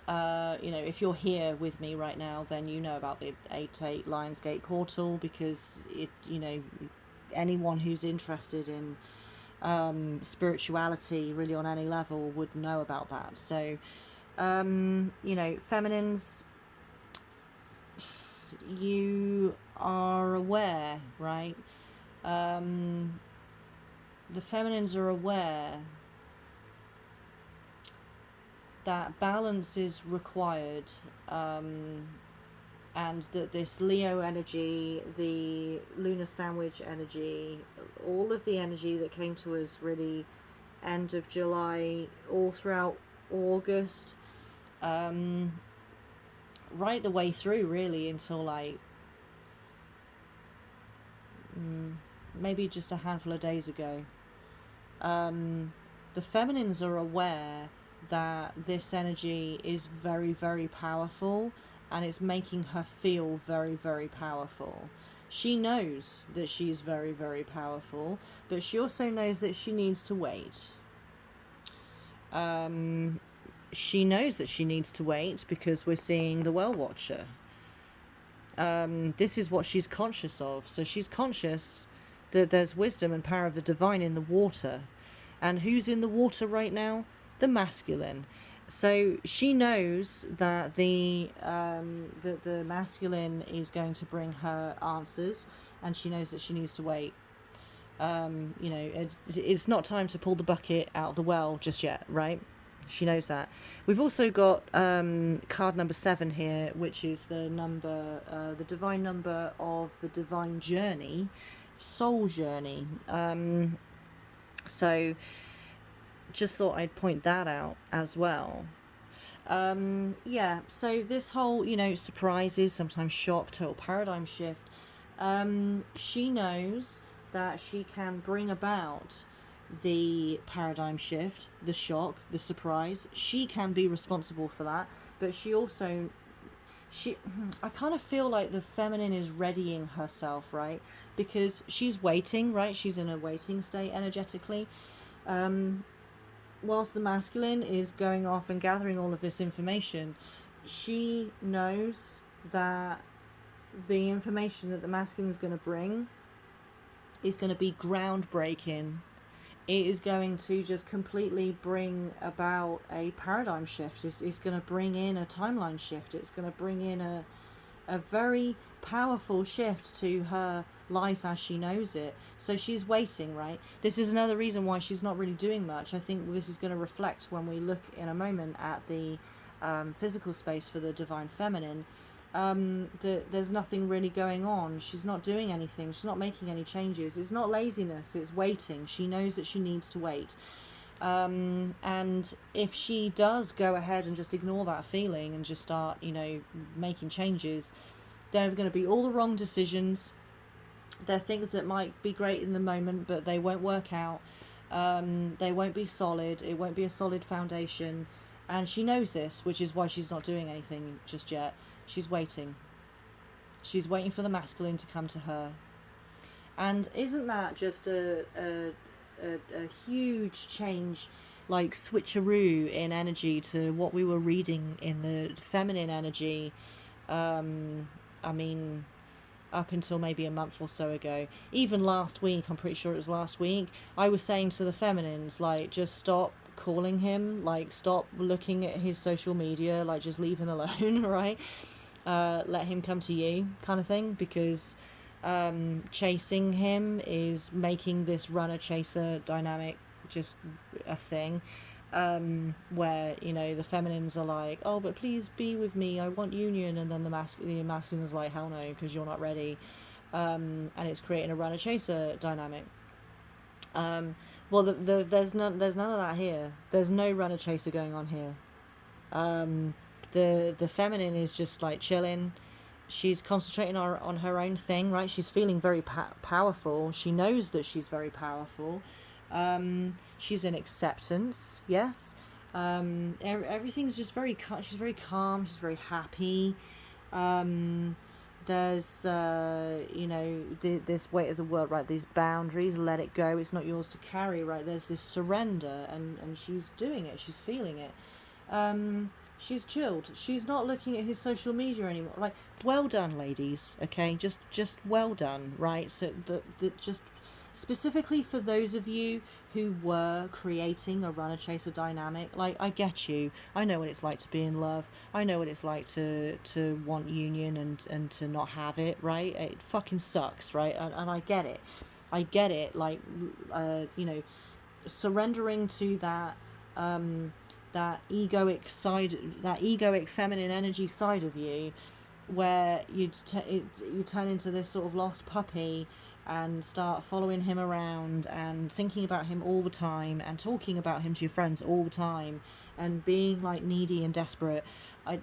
you know, if you're here with me right now, then you know about the 8/8 Lionsgate portal, because it, you know, anyone who's interested in spirituality really on any level would know about that. So you know, feminines, you are aware, right? The feminines are aware that balance is required, and that this Leo energy, the lunar sandwich energy, all of the energy that came to us really end of July, all throughout August, right the way through really until like maybe just a handful of days ago, the feminines are aware that this energy is very, very powerful, and it's making her feel very, very powerful. She knows that she's very, very powerful, but she also knows that she needs to wait. She knows that she needs to wait because we're seeing the Well Watcher. This is what she's conscious of. So she's conscious that there's wisdom and power of the divine in the water. And who's in the water right now? The masculine. So she knows that the masculine is going to bring her answers, and she knows that she needs to wait. You know, it's not time to pull the bucket out of the well just yet, right? She knows that. We've also got card number 7 here, which is the number, the divine number of the divine journey, soul journey. So just thought I'd point that out as well. Yeah, so this whole, you know, surprises, sometimes shock, total paradigm shift. She knows that she can bring about the paradigm shift, the shock, the surprise. She can be responsible for that, but she also, I kind of feel like the feminine is readying herself, right? Because she's waiting, right? She's in a waiting state energetically. Whilst the masculine is going off and gathering all of this information, she knows that the information that the masculine is going to bring is going to be groundbreaking. It is going to just completely bring about a paradigm shift. It's going to bring in a timeline shift. It's going to bring in a very powerful shift to her life as she knows it. So she's waiting, right? This is another reason why she's not really doing much. I think this is going to reflect when we look in a moment at the physical space for the divine feminine. There's nothing really going on. She's not doing anything. She's not making any changes. It's not laziness, it's waiting. She knows that she needs to wait. And if she does go ahead and just ignore that feeling and just start, you know, making changes, they're going to be all the wrong decisions. They're things that might be great in the moment, but they won't work out. They won't be solid. It won't be a solid foundation. And she knows this, which is why she's not doing anything just yet. She's waiting. She's waiting for the masculine to come to her. And isn't that just a huge change, like switcheroo in energy to what we were reading in the feminine energy? I mean, up until maybe a month or so ago, even last week, I'm pretty sure it was last week, I was saying to the feminines, like, just stop calling him, like stop looking at his social media, like just leave him alone. Right? Let him come to you, kind of thing, because chasing him is making this runner chaser dynamic just a thing, where, you know, the feminines are like, oh, but please be with me, I want union, and then the masculine is like, hell no, because you're not ready. And it's creating a runner chaser dynamic. Well, there's none of that here. There's no runner chaser going on here. The feminine is just like chilling. She's concentrating on her own thing, right? She's feeling very powerful. She knows that she's very powerful. She's in acceptance, yes. Everything's just very she's very calm, she's very happy. There's you know, this weight of the world, right? These boundaries, let it go, it's not yours to carry, right? There's this surrender, and she's doing it, she's feeling it. She's chilled, she's not looking at his social media anymore. Like, well done, ladies, okay? Just well done, right? So that just specifically for those of you who were creating a runner chaser dynamic, like, I get you. I know what it's like to be in love. I know what it's like to want union and to not have it, right? It fucking sucks, right? And I get it. I get it. Like, you know, surrendering to that that egoic side, that egoic feminine energy side of you, where you turn into this sort of lost puppy and start following him around and thinking about him all the time and talking about him to your friends all the time and being like needy and desperate. I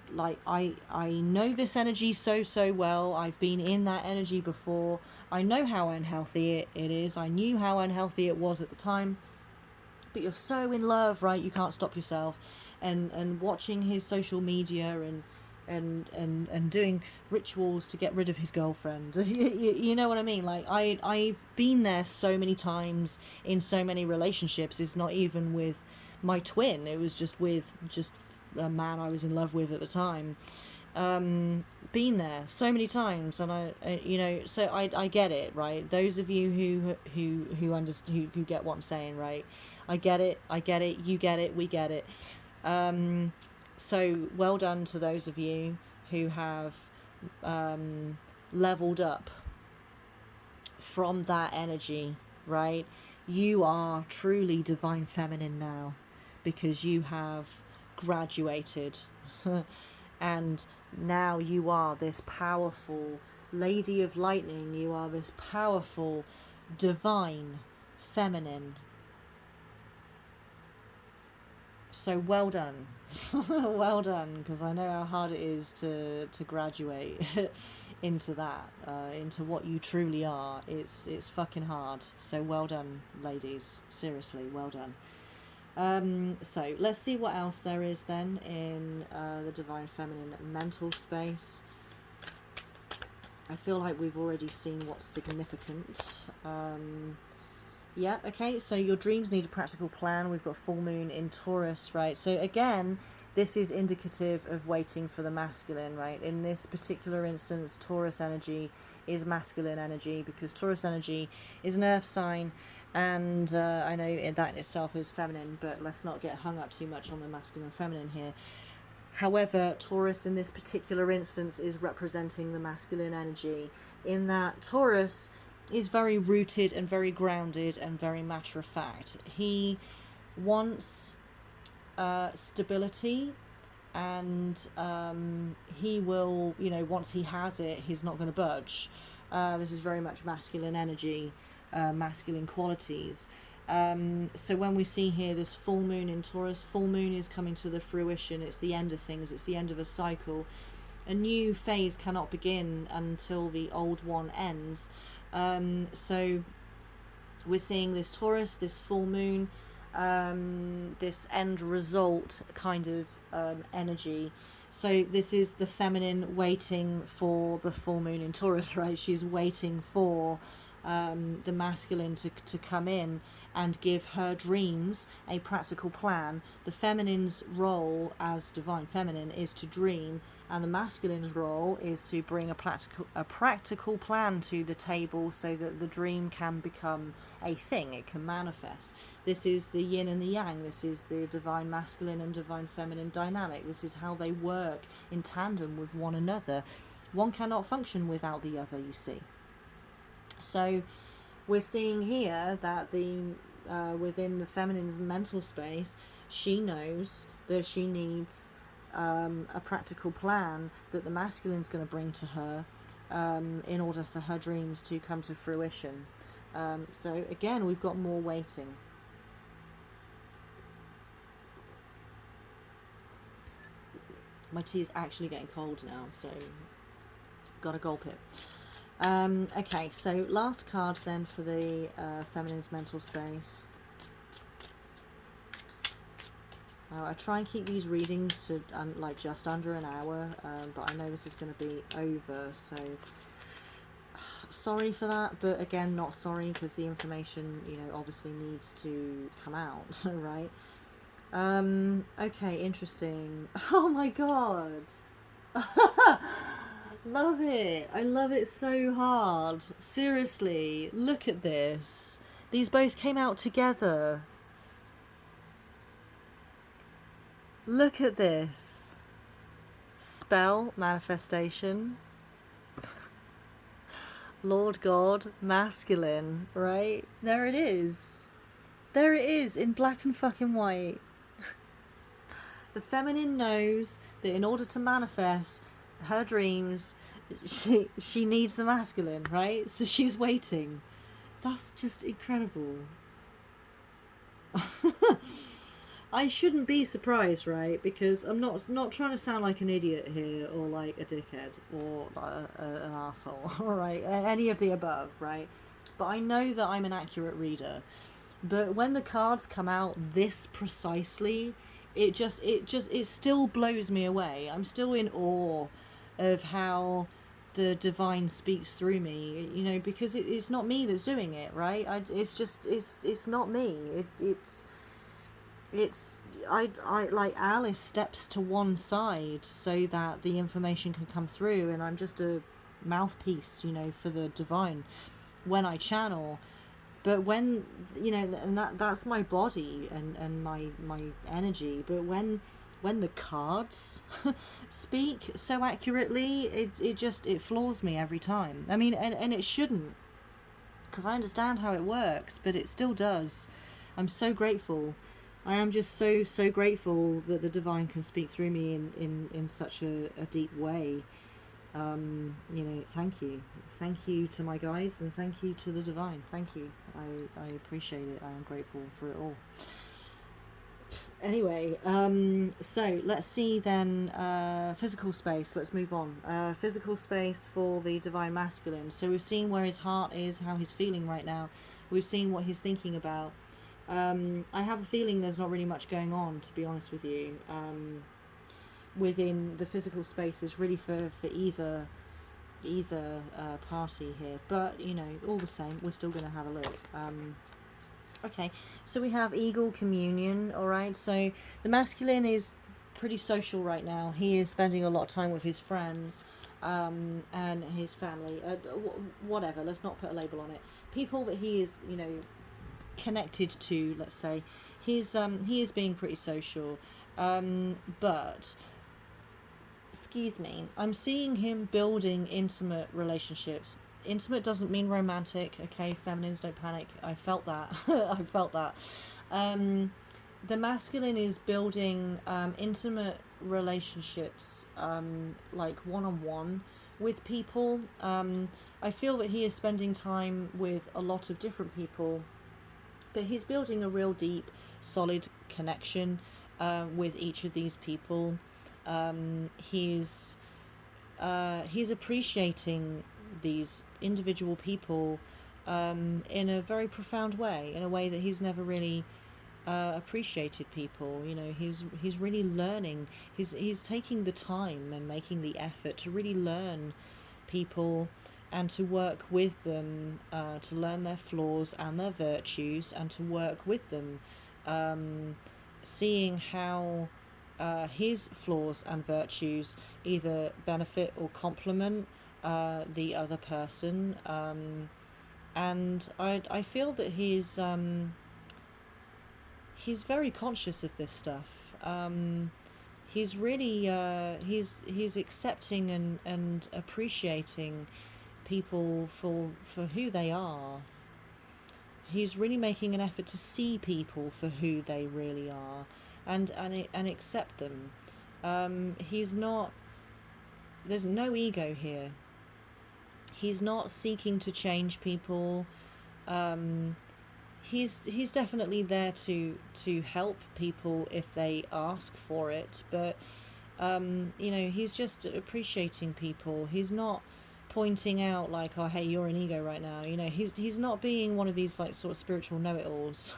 know this energy so well. I've been in that energy before. I know how unhealthy it is. I knew how unhealthy it was at the time. But you're so in love, right? You can't stop yourself. And watching his social media and doing rituals to get rid of his girlfriend. You know what I mean? Like, I've been there so many times in so many relationships. It's not even with my twin. It was just with a man I was in love with at the time. Been there so many times, and I you know, so I get it, right? Those of you who get what I'm saying, right? I get it, you get it, we get it. So well done to those of you who have leveled up from that energy, right? You are truly divine feminine now, because you have graduated. And now you are this powerful lady of lightning. You are this powerful divine feminine. So well done. Well done, because I know how hard it is to graduate into that, into what you truly are. It's fucking hard. So well done, ladies. Seriously, well done. So let's see what else there is then in the divine feminine mental space. I feel like we've already seen what's significant. Yeah, okay, so your dreams need a practical plan. We've got full moon in Taurus, right? So again, this is indicative of waiting for the masculine, right? In this particular instance, Taurus energy is masculine energy, because Taurus energy is an earth sign, and I know that in itself is feminine, but let's not get hung up too much on the masculine and feminine here. However, Taurus in this particular instance is representing the masculine energy, in that Taurus is very rooted and very grounded and very matter of fact. He wants stability, and he will, you know, once he has it, he's not going to budge. This is very much masculine energy, masculine qualities. So when we see here this full moon in Taurus, full moon is coming to the fruition. It's the end of things. It's the end of a cycle. A new phase cannot begin until the old one ends. So we're seeing this Taurus, this full moon, this end result kind of energy. So this is the feminine waiting for the full moon in Taurus, right? She's waiting for the masculine to come in and give her dreams a practical plan. The feminine's role as divine feminine is to dream, and the masculine's role is to bring a practical plan to the table so that the dream can become a thing, it can manifest. This is the yin and the yang. This is the divine masculine and divine feminine dynamic. This is how they work in tandem with one another. One cannot function without the other, you see. So we're seeing here that within the feminine's mental space, she knows that she needs a practical plan that the masculine's going to bring to her in order for her dreams to come to fruition. So again, we've got more waiting. My tea is actually getting cold now, so gotta gulp it. Okay, so last card then for the feminine's mental space. I try and keep these readings to like just under an hour, but I know this is going to be over, so sorry for that. But again, not sorry, because the information, you know, obviously needs to come out, right? Okay, interesting. Oh my god. Love it. I love it so hard. Seriously, look at this. These both came out together. Look at this. Spell, manifestation. Lord God, masculine, right? There it is. There it is in black and fucking white. The feminine knows that in order to manifest her dreams, she needs the masculine, right? So she's waiting. That's just incredible. I shouldn't be surprised, right? Because I'm not trying to sound like an idiot here, or like a dickhead, or an asshole, all right? Any of the above, right? But I know that I'm an accurate reader. But when the cards come out this precisely, it still blows me away. I'm still in awe of how the divine speaks through me, you know, because it's not me that's doing it, right? It's not me. I like Alice steps to one side so that the information can come through, and I'm just a mouthpiece, you know, for the divine when I channel. But when, you know, and that's my body and my energy. But when the cards speak so accurately, it floors me every time. I mean, and it shouldn't, because I understand how it works, but it still does. I'm so grateful. I am just so grateful that the divine can speak through me in such a deep way. You know, thank you to my guides, and thank you to the divine. Thank you. I appreciate it. I am grateful for it all. Anyway, so let's see then, physical space. Let's move on. Physical space for the divine masculine. So we've seen where his heart is, how he's feeling right now. We've seen what he's thinking about. I have a feeling there's not really much going on, to be honest with you. Within the physical spaces, really for either party here, but you know, all the same, we're still going to have a look. Okay, so we have eagle communion. All right, so the masculine is pretty social right now. He is spending a lot of time with his friends and his family, whatever, let's not put a label on it. People that he is, you know, connected to, let's say. He is being pretty social, but excuse me, I'm seeing him building intimate relationships. Intimate doesn't mean romantic, okay? Feminines, don't panic. I felt that. I felt that. The masculine is building intimate relationships, like one-on-one with people. I feel that he is spending time with a lot of different people, but he's building a real deep, solid connection with each of these people. He's appreciating these individual people in a very profound way, in a way that he's never really appreciated people. You know, he's really learning. He's taking the time and making the effort to really learn people and to work with them, to learn their flaws and their virtues, and to work with them, seeing how his flaws and virtues either benefit or complement the other person. And I feel that he's very conscious of this stuff. He's really he's accepting and appreciating people for who they are. He's really making an effort to see people for who they really are, and accept them. He's not. There's no ego here. He's not seeking to change people. Um, he's definitely there to help people if they ask for it, but he's just appreciating people. He's not pointing out like, oh hey, you're an ego right now. He's not being one of these like sort of spiritual know-it-alls.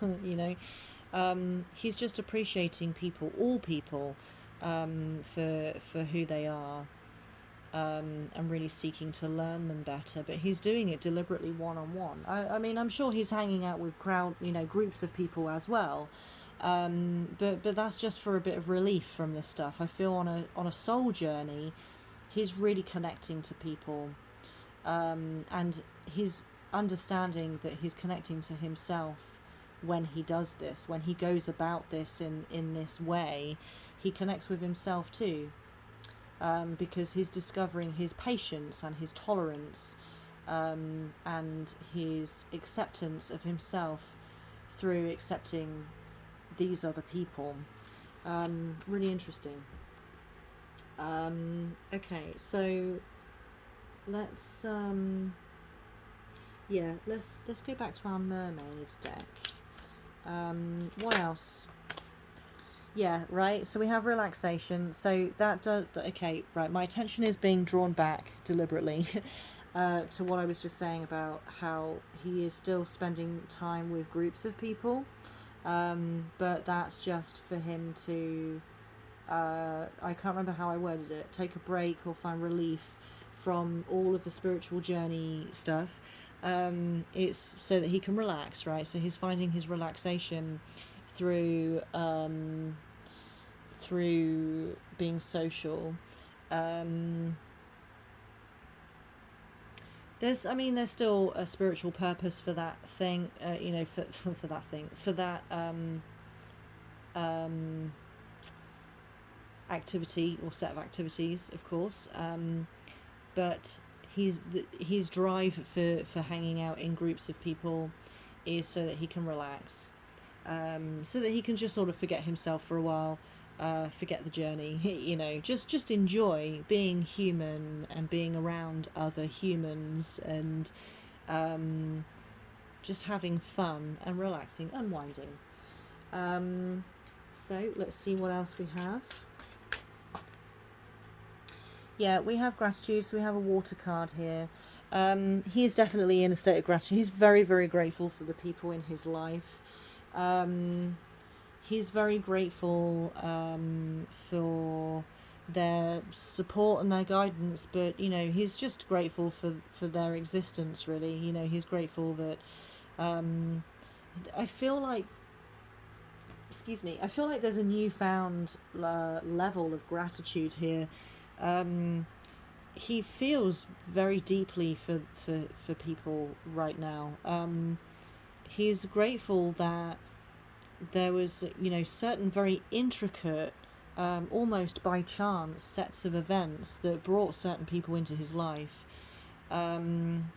He's just appreciating people, all people, for who they are. And really seeking to learn them better, but he's doing it deliberately one-on-one. I mean, I'm sure he's hanging out with groups of people as well, but that's just for a bit of relief from this stuff. I feel on a soul journey, he's really connecting to people, and he's understanding that he's connecting to himself when he does this, when he goes about this in this way. He connects with himself too. Because he's discovering his patience and his tolerance, and his acceptance of himself through accepting these other people. Really interesting. Okay, so let's let's go back to our mermaid deck. What else? Yeah, right. So we have relaxation. So that does... Okay, right. My attention is being drawn back deliberately to what I was just saying about how he is still spending time with groups of people. But that's just for him to... I can't remember how I worded it. Take a break or find relief from all of the spiritual journey stuff. It's so that he can relax, right? So he's finding his relaxation through being social. There's still a spiritual purpose for that thing, for that thing, for that activity or set of activities, of course. But his drive for hanging out in groups of people is so that he can relax. So that he can just sort of forget himself for a while, forget the journey, just enjoy being human and being around other humans, and just having fun and relaxing, unwinding. So let's see what else we have. Yeah, we have gratitude, so we have a water card here. He is definitely in a state of gratitude. He's very, very grateful for the people in his life. He's very grateful for their support and their guidance, but he's just grateful for their existence, really. He's grateful that I feel like there's a newfound level of gratitude here. He feels very deeply for people right now. He's grateful that there was, certain very intricate, almost by chance, sets of events that brought certain people into his life. And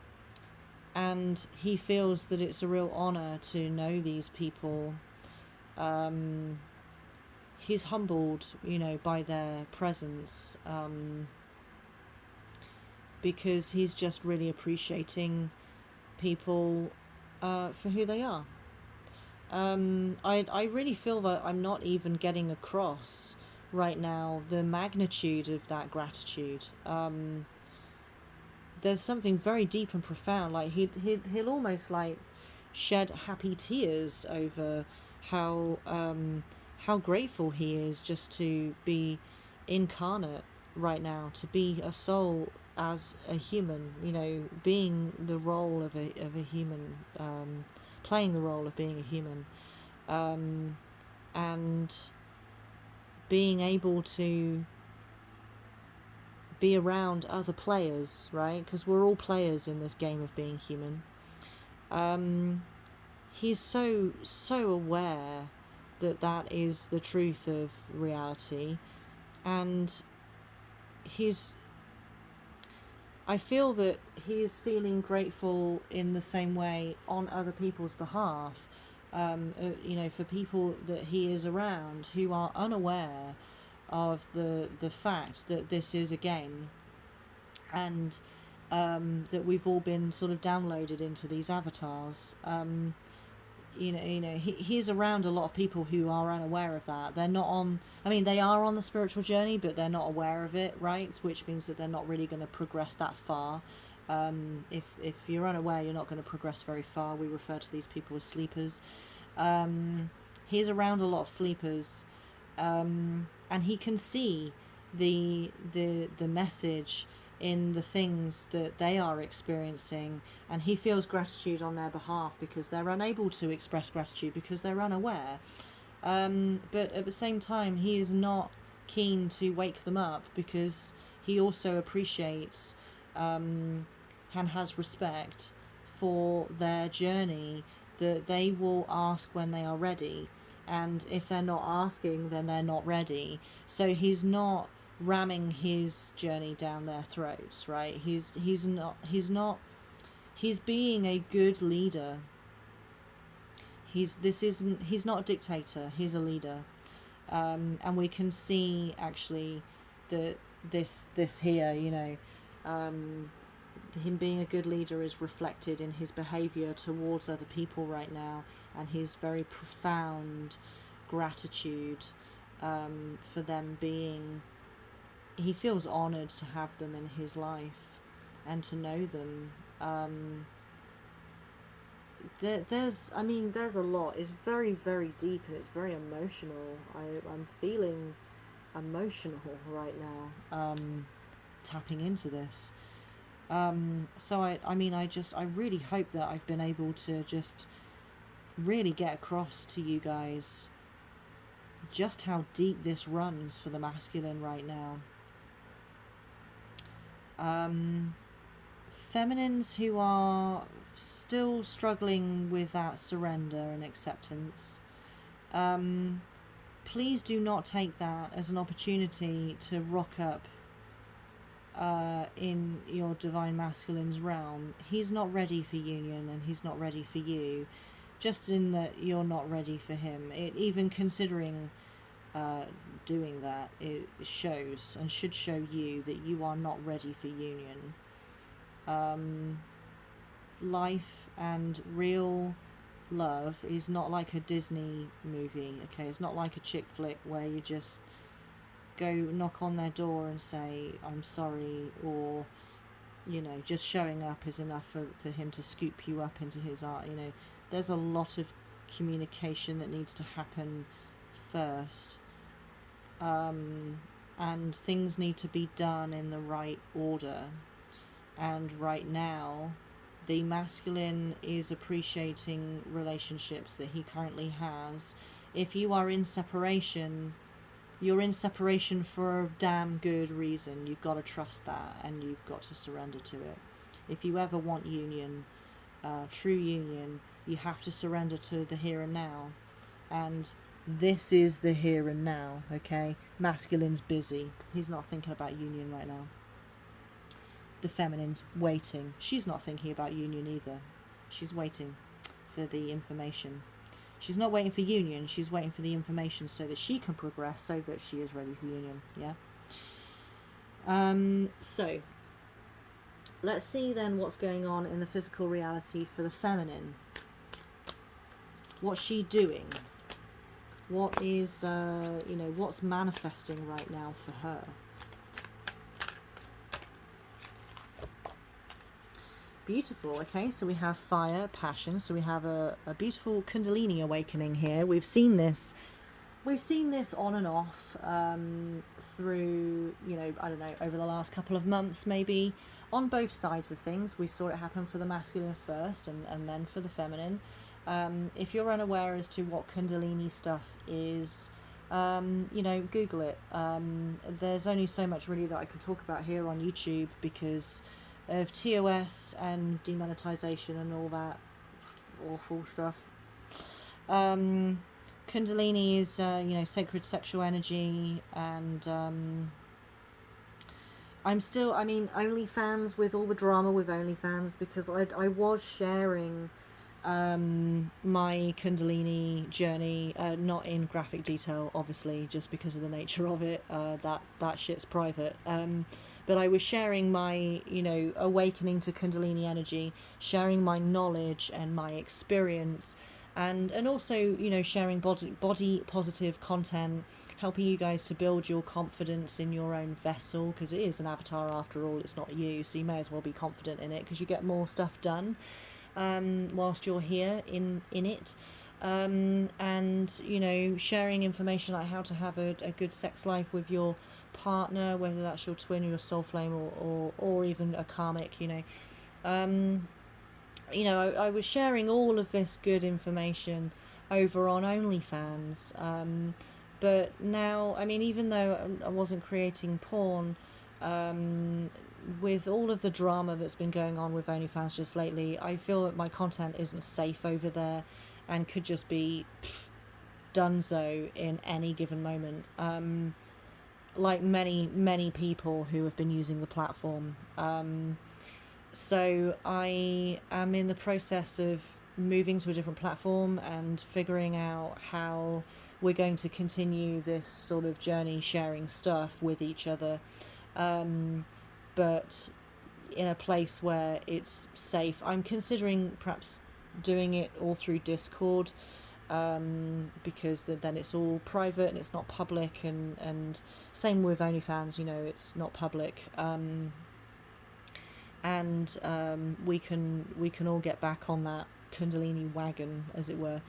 he feels that it's a real honour to know these people. He's humbled, by their presence, because he's just really appreciating people for who they are. I really feel that I'm not even getting across right now the magnitude of that gratitude. There's something very deep and profound. Like he'll almost like shed happy tears over how grateful he is just to be incarnate right now, to be a soul as a human, you know, being the role of a human, playing the role of being a human, and being able to be around other players, right? Because we're all players in this game of being human. He's so aware that that is the truth of reality, and I feel that he is feeling grateful in the same way on other people's behalf, you know, for people that he is around who are unaware of the fact that this is a game, and that we've all been sort of downloaded into these avatars. He's around a lot of people who are unaware of that. They're not on, I mean, they are on the spiritual journey, but they're not aware of it, right? Which means that they're not really going to progress that far. If you're unaware, you're not going to progress very far. We refer to these people as sleepers. He's around a lot of sleepers, and he can see the message in the things that they are experiencing, and he feels gratitude on their behalf because they're unable to express gratitude because they're unaware. But at the same time, he is not keen to wake them up because he also appreciates and has respect for their journey, that they will ask when they are ready, and if they're not asking, then they're not ready. So he's not ramming his journey down their throats, right? He's being a good leader. He's not a dictator, he's a leader. And we can see actually that this here, you know, him being a good leader is reflected in his behavior towards other people right now, and his very profound gratitude for them being, he feels honored to have them in his life and to know them. There's a lot. It's very, very deep, and it's very emotional. I'm feeling emotional right now, tapping into this. So I really hope that I've been able to just really get across to you guys just how deep this runs for the masculine right now. Feminines who are still struggling with that surrender and acceptance, please do not take that as an opportunity to rock up in your divine masculine's realm. He's not ready for union, and he's not ready for you, just in that you're not ready for him. Even considering doing that, it shows and should show you that you are not ready for union. Life and real love is not like a Disney movie, okay? It's not like a chick flick where you just go knock on their door and say I'm sorry, or you know, just showing up is enough for him to scoop you up into his art. You know, there's a lot of communication that needs to happen first, and things need to be done in the right order. And right now, the masculine is appreciating relationships that he currently has. If you are in separation, you're in separation for a damn good reason. You've got to trust that, and you've got to surrender to it. If you ever want union, true union, you have to surrender to the here and now. And this is the here and now, okay? Masculine's busy. He's not thinking about union right now. The feminine's waiting. She's not thinking about union either. She's waiting for the information. She's not waiting for union, she's waiting for the information so that she can progress, so that she is ready for union, yeah? So, let's see then what's going on in the physical reality for the feminine. What's she doing? What is, what's manifesting right now for her? Beautiful. Okay, so we have fire, passion. So we have a beautiful Kundalini awakening here. We've seen this we've seen this on and off through, I don't know, over the last couple of months, maybe on both sides of things. We saw it happen for the masculine first, and then for the feminine. If you're unaware as to what Kundalini stuff is, Google it. There's only so much really that I could talk about here on YouTube because of TOS and demonetization and all that awful stuff. Kundalini is, sacred sexual energy, and OnlyFans, with all the drama with OnlyFans, because I was sharing my Kundalini journey, not in graphic detail, obviously, just because of the nature of it. That shit's private. But I was sharing my, awakening to Kundalini energy, sharing my knowledge and my experience, and also, sharing body positive content, helping you guys to build your confidence in your own vessel, because it is an avatar after all. It's not you, so you may as well be confident in it, because you get more stuff done whilst you're here in it. And sharing information like how to have a good sex life with your partner, whether that's your twin or your soul flame, or even a karmic. I was sharing all of this good information over on OnlyFans, but now, even though I wasn't creating porn, with all of the drama that's been going on with OnlyFans just lately, I feel that my content isn't safe over there and could just be donezo in any given moment, like many people who have been using the platform. So I am in the process of moving to a different platform and figuring out how we're going to continue this sort of journey, sharing stuff with each other, but in a place where it's safe. I'm considering perhaps doing it all through Discord, because then it's all private and it's not public, and same with OnlyFans, it's not public. We can all get back on that Kundalini wagon, as it were.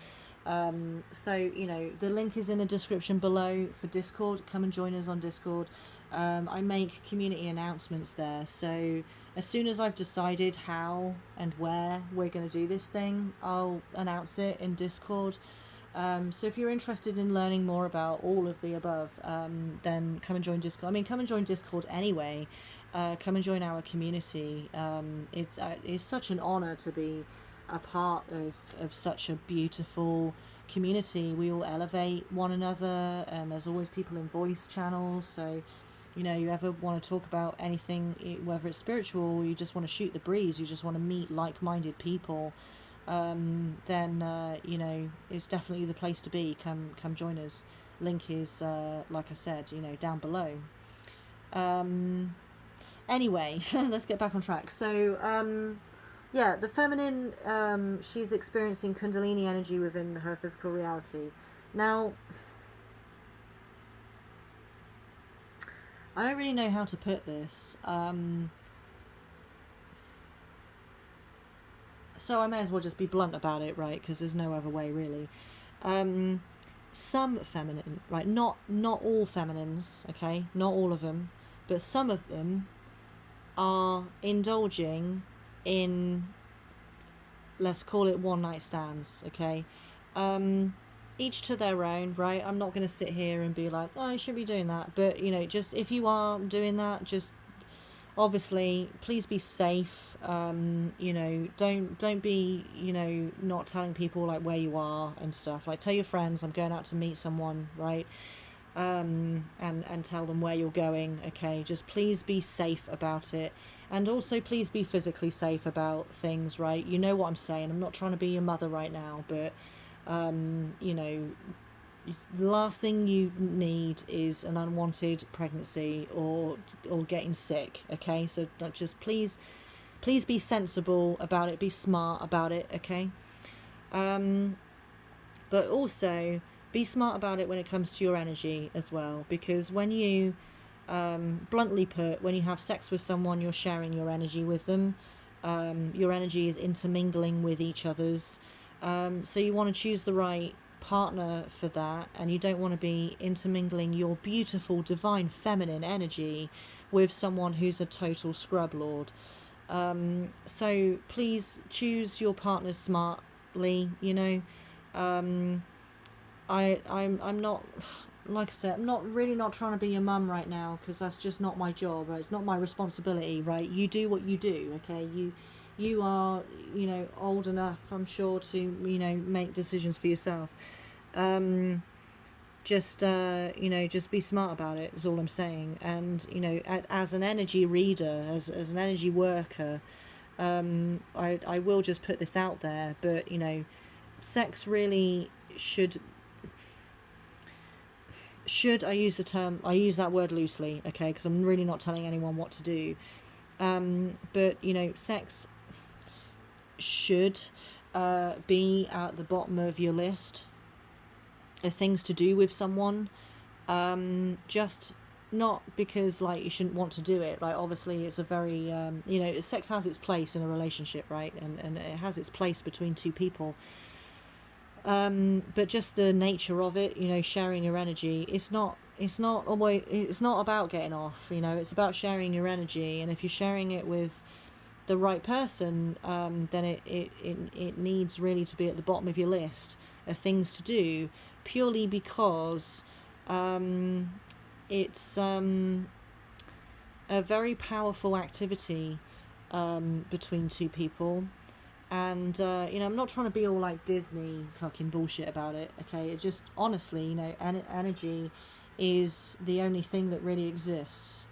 So the link is in the description below for Discord. Come and join us on Discord. I make community announcements there, so as soon as I've decided how and where we're going to do this thing, I'll announce it in Discord. So if you're interested in learning more about all of the above, then come and join Discord. Come and join Discord anyway. Come and join our community. It's such an honor to be a part of such a beautiful community. We all elevate one another, and there's always people in voice channels. So you ever want to talk about anything, whether it's spiritual, or you just want to shoot the breeze, you just want to meet like-minded people, then it's definitely the place to be. Come join us. Link is, like I said, down below. Anyway, let's get back on track. So the feminine, she's experiencing Kundalini energy within her physical reality. Now, I don't really know how to put this. So I may as well just be blunt about it, right? Because there's no other way, really. Some feminine, right? Not all feminines, okay? Not all of them, but some of them are indulging in, let's call it, one-night stands, okay? Each to their own, right? I'm not going to sit here and be like, oh, I shouldn't be doing that. But, just if you are doing that, just obviously, please be safe. Don't be, not telling people like where you are and stuff. Like, tell your friends, I'm going out to meet someone, right? And tell them where you're going, okay? Just please be safe about it. And also please be physically safe about things, right? You know what I'm saying. I'm not trying to be your mother right now, but the last thing you need is an unwanted pregnancy or getting sick, okay? So just please be sensible about it, be smart about it, okay? But also be smart about it when it comes to your energy as well, because when you, bluntly put, when you have sex with someone, you're sharing your energy with them. Your energy is intermingling with each other's. So you want to choose the right partner for that, and you don't want to be intermingling your beautiful divine feminine energy with someone who's a total scrub lord. So please choose your partners smartly, you know. I'm not, like I said, I'm not trying to be your mum right now, because that's just not my job, right? It's not my responsibility, right? You do what you do, okay? You are, you know, old enough, I'm sure, to, you know, make decisions for yourself. Just you know, just be smart about it is all I'm saying. And, you know, as an energy reader, as an energy worker, I will just put this out there, but, you know, sex really should I use that word loosely, okay, because I'm really not telling anyone what to do, but, you know, sex should be at the bottom of your list of things to do with someone, just not because, like, you shouldn't want to do it. Like, obviously it's a very you know, sex has its place in a relationship, right? And it has its place between two people, but just the nature of it, you know, sharing your energy, it's not about getting off, you know. It's about sharing your energy, and if you're sharing it with the right person, then it needs really to be at the bottom of your list of things to do, purely because it's a very powerful activity between two people. And you know, I'm not trying to be all like Disney fucking bullshit about it, okay? It just, honestly, you know, energy is the only thing that really exists.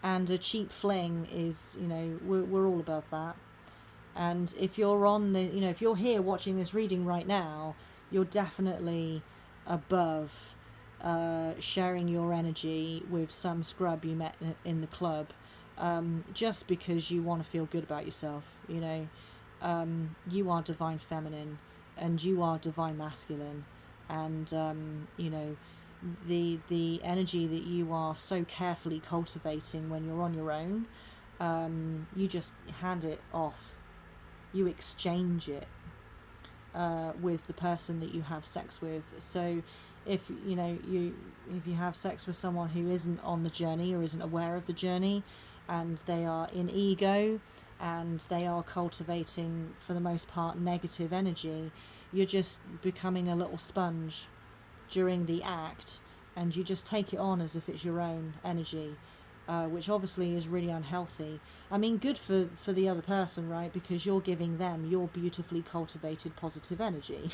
And a cheap fling is, you know, we're all above that. And if you're on the, you know, if you're here watching this reading right now, you're definitely above sharing your energy with some scrub you met in the club, just because you want to feel good about yourself, you know. You are divine feminine, and you are divine masculine, and you know, the energy that you are so carefully cultivating when you're on your own, you just hand it off, you exchange it with the person that you have sex with. So if, you know, if you have sex with someone who isn't on the journey or isn't aware of the journey, and they are in ego, and they are cultivating, for the most part, negative energy, you're just becoming a little sponge during the act, and you just take it on as if it's your own energy, which obviously is really unhealthy. I mean, good for the other person, right? Because you're giving them your beautifully cultivated positive energy.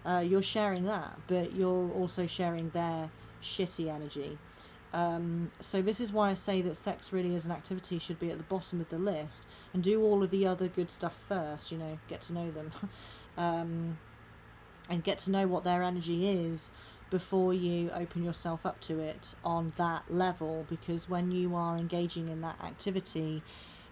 You're sharing that, but you're also sharing their shitty energy. So this is why I say that sex really as an activity should be at the bottom of the list, and do all of the other good stuff first, you know, get to know them, and get to know what their energy is before you open yourself up to it on that level. Because when you are engaging in that activity,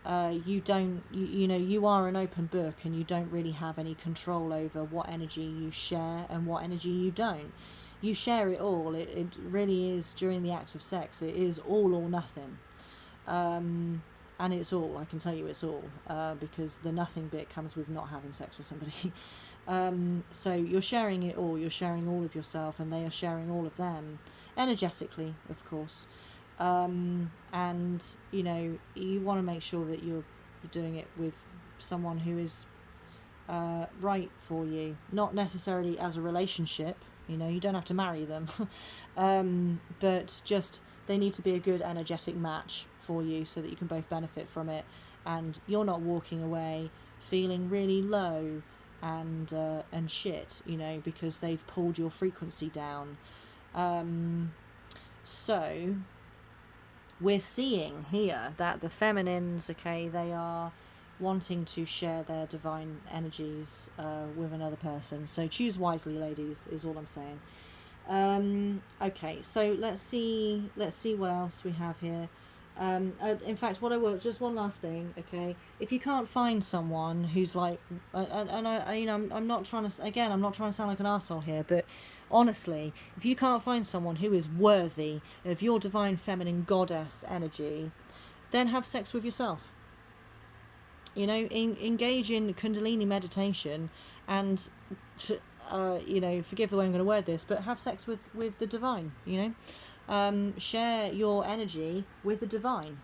you know, you are an open book, and you don't really have any control over what energy you share and what energy you don't. You share it all. It really is, during the act of sex, it is all or nothing. And it's all, I can tell you it's all, because the nothing bit comes with not having sex with somebody. So you're sharing it all. You're sharing all of yourself, and they are sharing all of them, energetically, of course. And, you know, you want to make sure that you're doing it with someone who is right for you, not necessarily as a relationship. You know, you don't have to marry them, but just, they need to be a good energetic match for you, so that you can both benefit from it, and you're not walking away feeling really low and shit, you know, because they've pulled your frequency down. So we're seeing here that the feminines, okay, they are wanting to share their divine energies with another person. So choose wisely, ladies, is all I'm saying. Okay, so let's see what else we have here. In fact, what I will, just one last thing, okay? If you can't find someone who's like, and I, you know, I'm not trying to, again, I'm not trying to sound like an arsehole here, but honestly, if you can't find someone who is worthy of your divine feminine goddess energy, then have sex with yourself. You know, engage in Kundalini meditation, and you know, forgive the way I'm going to word this, but have sex with the divine. You know, share your energy with the divine.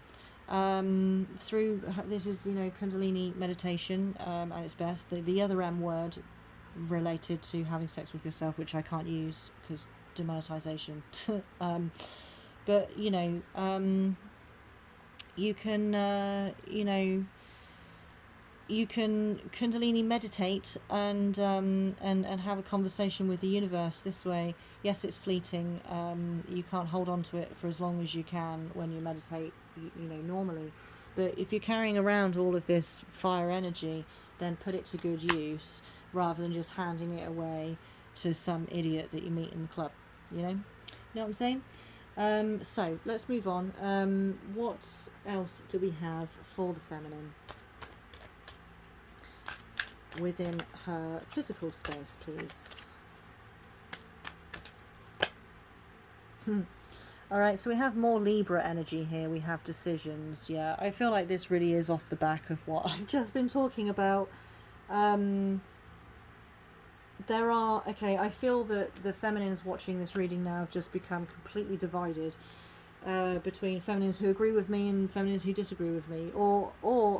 Through this is, you know, Kundalini meditation at its best. The other M word related to having sex with yourself, which I can't use because demonetization. But you know, you can you know, you can Kundalini meditate and have a conversation with the universe this way. Yes, it's fleeting. You can't hold on to it for as long as you can when you meditate, you know, normally. But if you're carrying around all of this fire energy, then put it to good use rather than just handing it away to some idiot that you meet in the club. You know what I'm saying? So let's move on. What else do we have for the feminine within her physical space, please? Alright, so we have more Libra energy here. We have decisions. Yeah, I feel like this really is off the back of what I've just been talking about. There are, okay, I feel that the feminines watching this reading now have just become completely divided between feminines who agree with me and feminines who disagree with me, or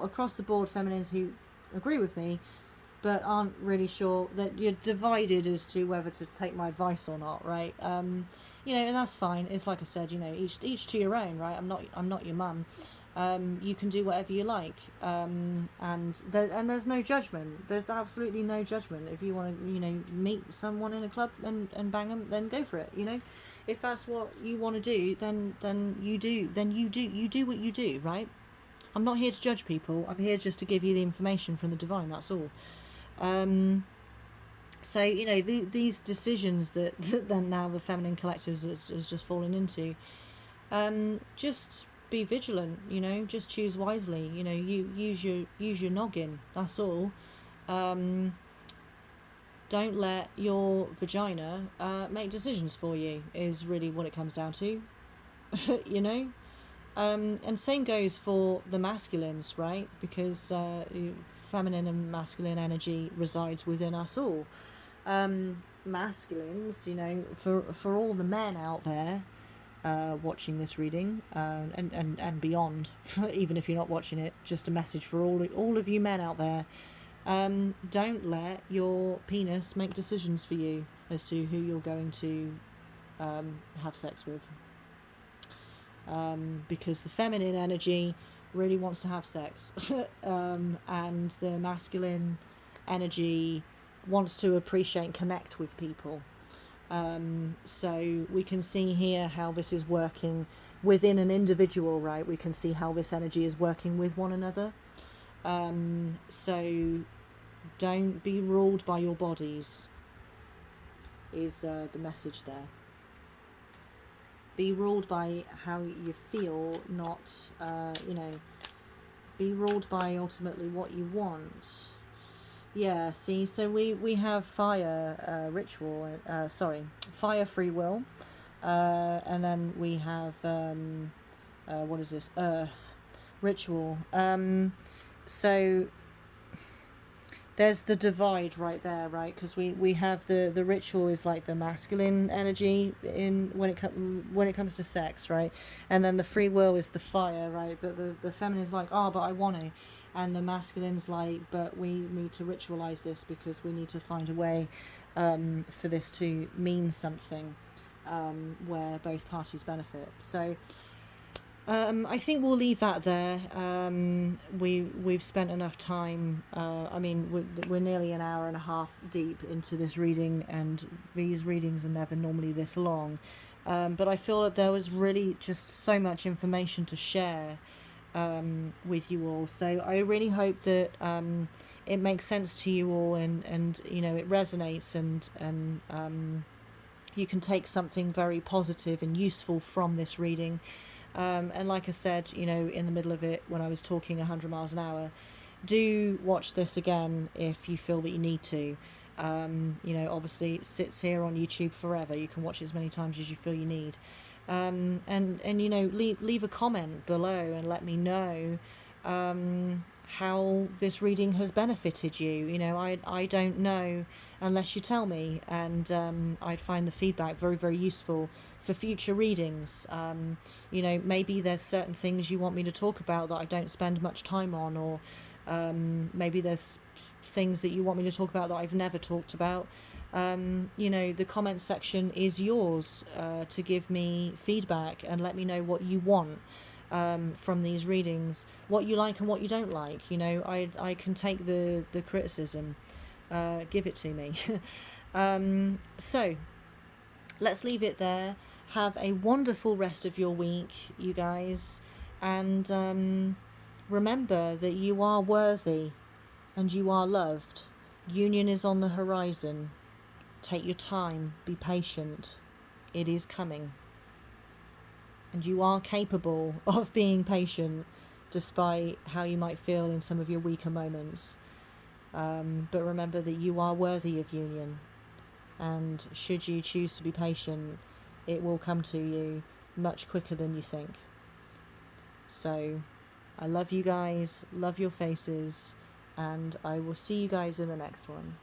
across the board feminines who agree with me but aren't really sure, that you're divided as to whether to take my advice or not, right? You know, and that's fine. It's like I said, you know, each to your own, right? I'm not your mum. You can do whatever you like, and there's no judgment. There's absolutely no judgment. If you want to, you know, meet someone in a club and bang them, then go for it. You know, if that's what you want to do, then you do. Then you do what you do, right? I'm not here to judge people. I'm here just to give you the information from the divine. That's all. So, you know, these decisions that then now the feminine collective has just fallen into, just be vigilant, you know, just choose wisely, you know, you use your noggin, that's all. Don't let your vagina make decisions for you, is really what it comes down to. You know, and same goes for the masculines, right? Because feminine and masculine energy resides within us all. Masculines, you know, for all the men out there watching this reading, and beyond, even if you're not watching it, just a message for all of you men out there. Don't let your penis make decisions for you as to who you're going to have sex with, because the feminine energy really wants to have sex, and the masculine energy wants to appreciate and connect with people. So we can see here how this is working within an individual, right? We can see how this energy is working with one another. So don't be ruled by your bodies, is the message there. Be ruled by how you feel, not, you know, be ruled by ultimately what you want. Yeah, see, so we have fire ritual, fire free will, and then we have, what is this, earth ritual. So there's the divide right there, right? Because we have the ritual is like the masculine energy in when it comes to sex, right? And then the free will is the fire, right? But the feminine is like, oh, but I want to. And the masculine's like, but we need to ritualize this because we need to find a way for this to mean something where both parties benefit. So I think we'll leave that there. We've spent enough time. I mean, we're nearly an hour and a half deep into this reading, and these readings are never normally this long. But I feel that there was really just so much information to share with you all. So I really hope that it makes sense to you all, and you know, it resonates, and you can take something very positive and useful from this reading. And like I said, you know, in the middle of it, when I was talking 100 miles an hour, do watch this again if you feel that you need to. You know, obviously it sits here on YouTube forever. You can watch it as many times as you feel you need. And you know, leave a comment below and let me know how this reading has benefited you. You know, I don't know unless you tell me, and I'd find the feedback very, very useful for future readings. You know, maybe there's certain things you want me to talk about that I don't spend much time on, or maybe there's things that you want me to talk about that I've never talked about. You know, the comment section is yours to give me feedback and let me know what you want from these readings, what you like and what you don't like. You know, I can take the criticism, give it to me. So let's leave it there. Have a wonderful rest of your week, you guys, and remember that you are worthy and you are loved. Union is on the horizon. Take your time, be patient. It is coming. And you are capable of being patient despite how you might feel in some of your weaker moments. But remember that you are worthy of union. And should you choose to be patient, it will come to you much quicker than you think. So, I love you guys, love your faces, and I will see you guys in the next one.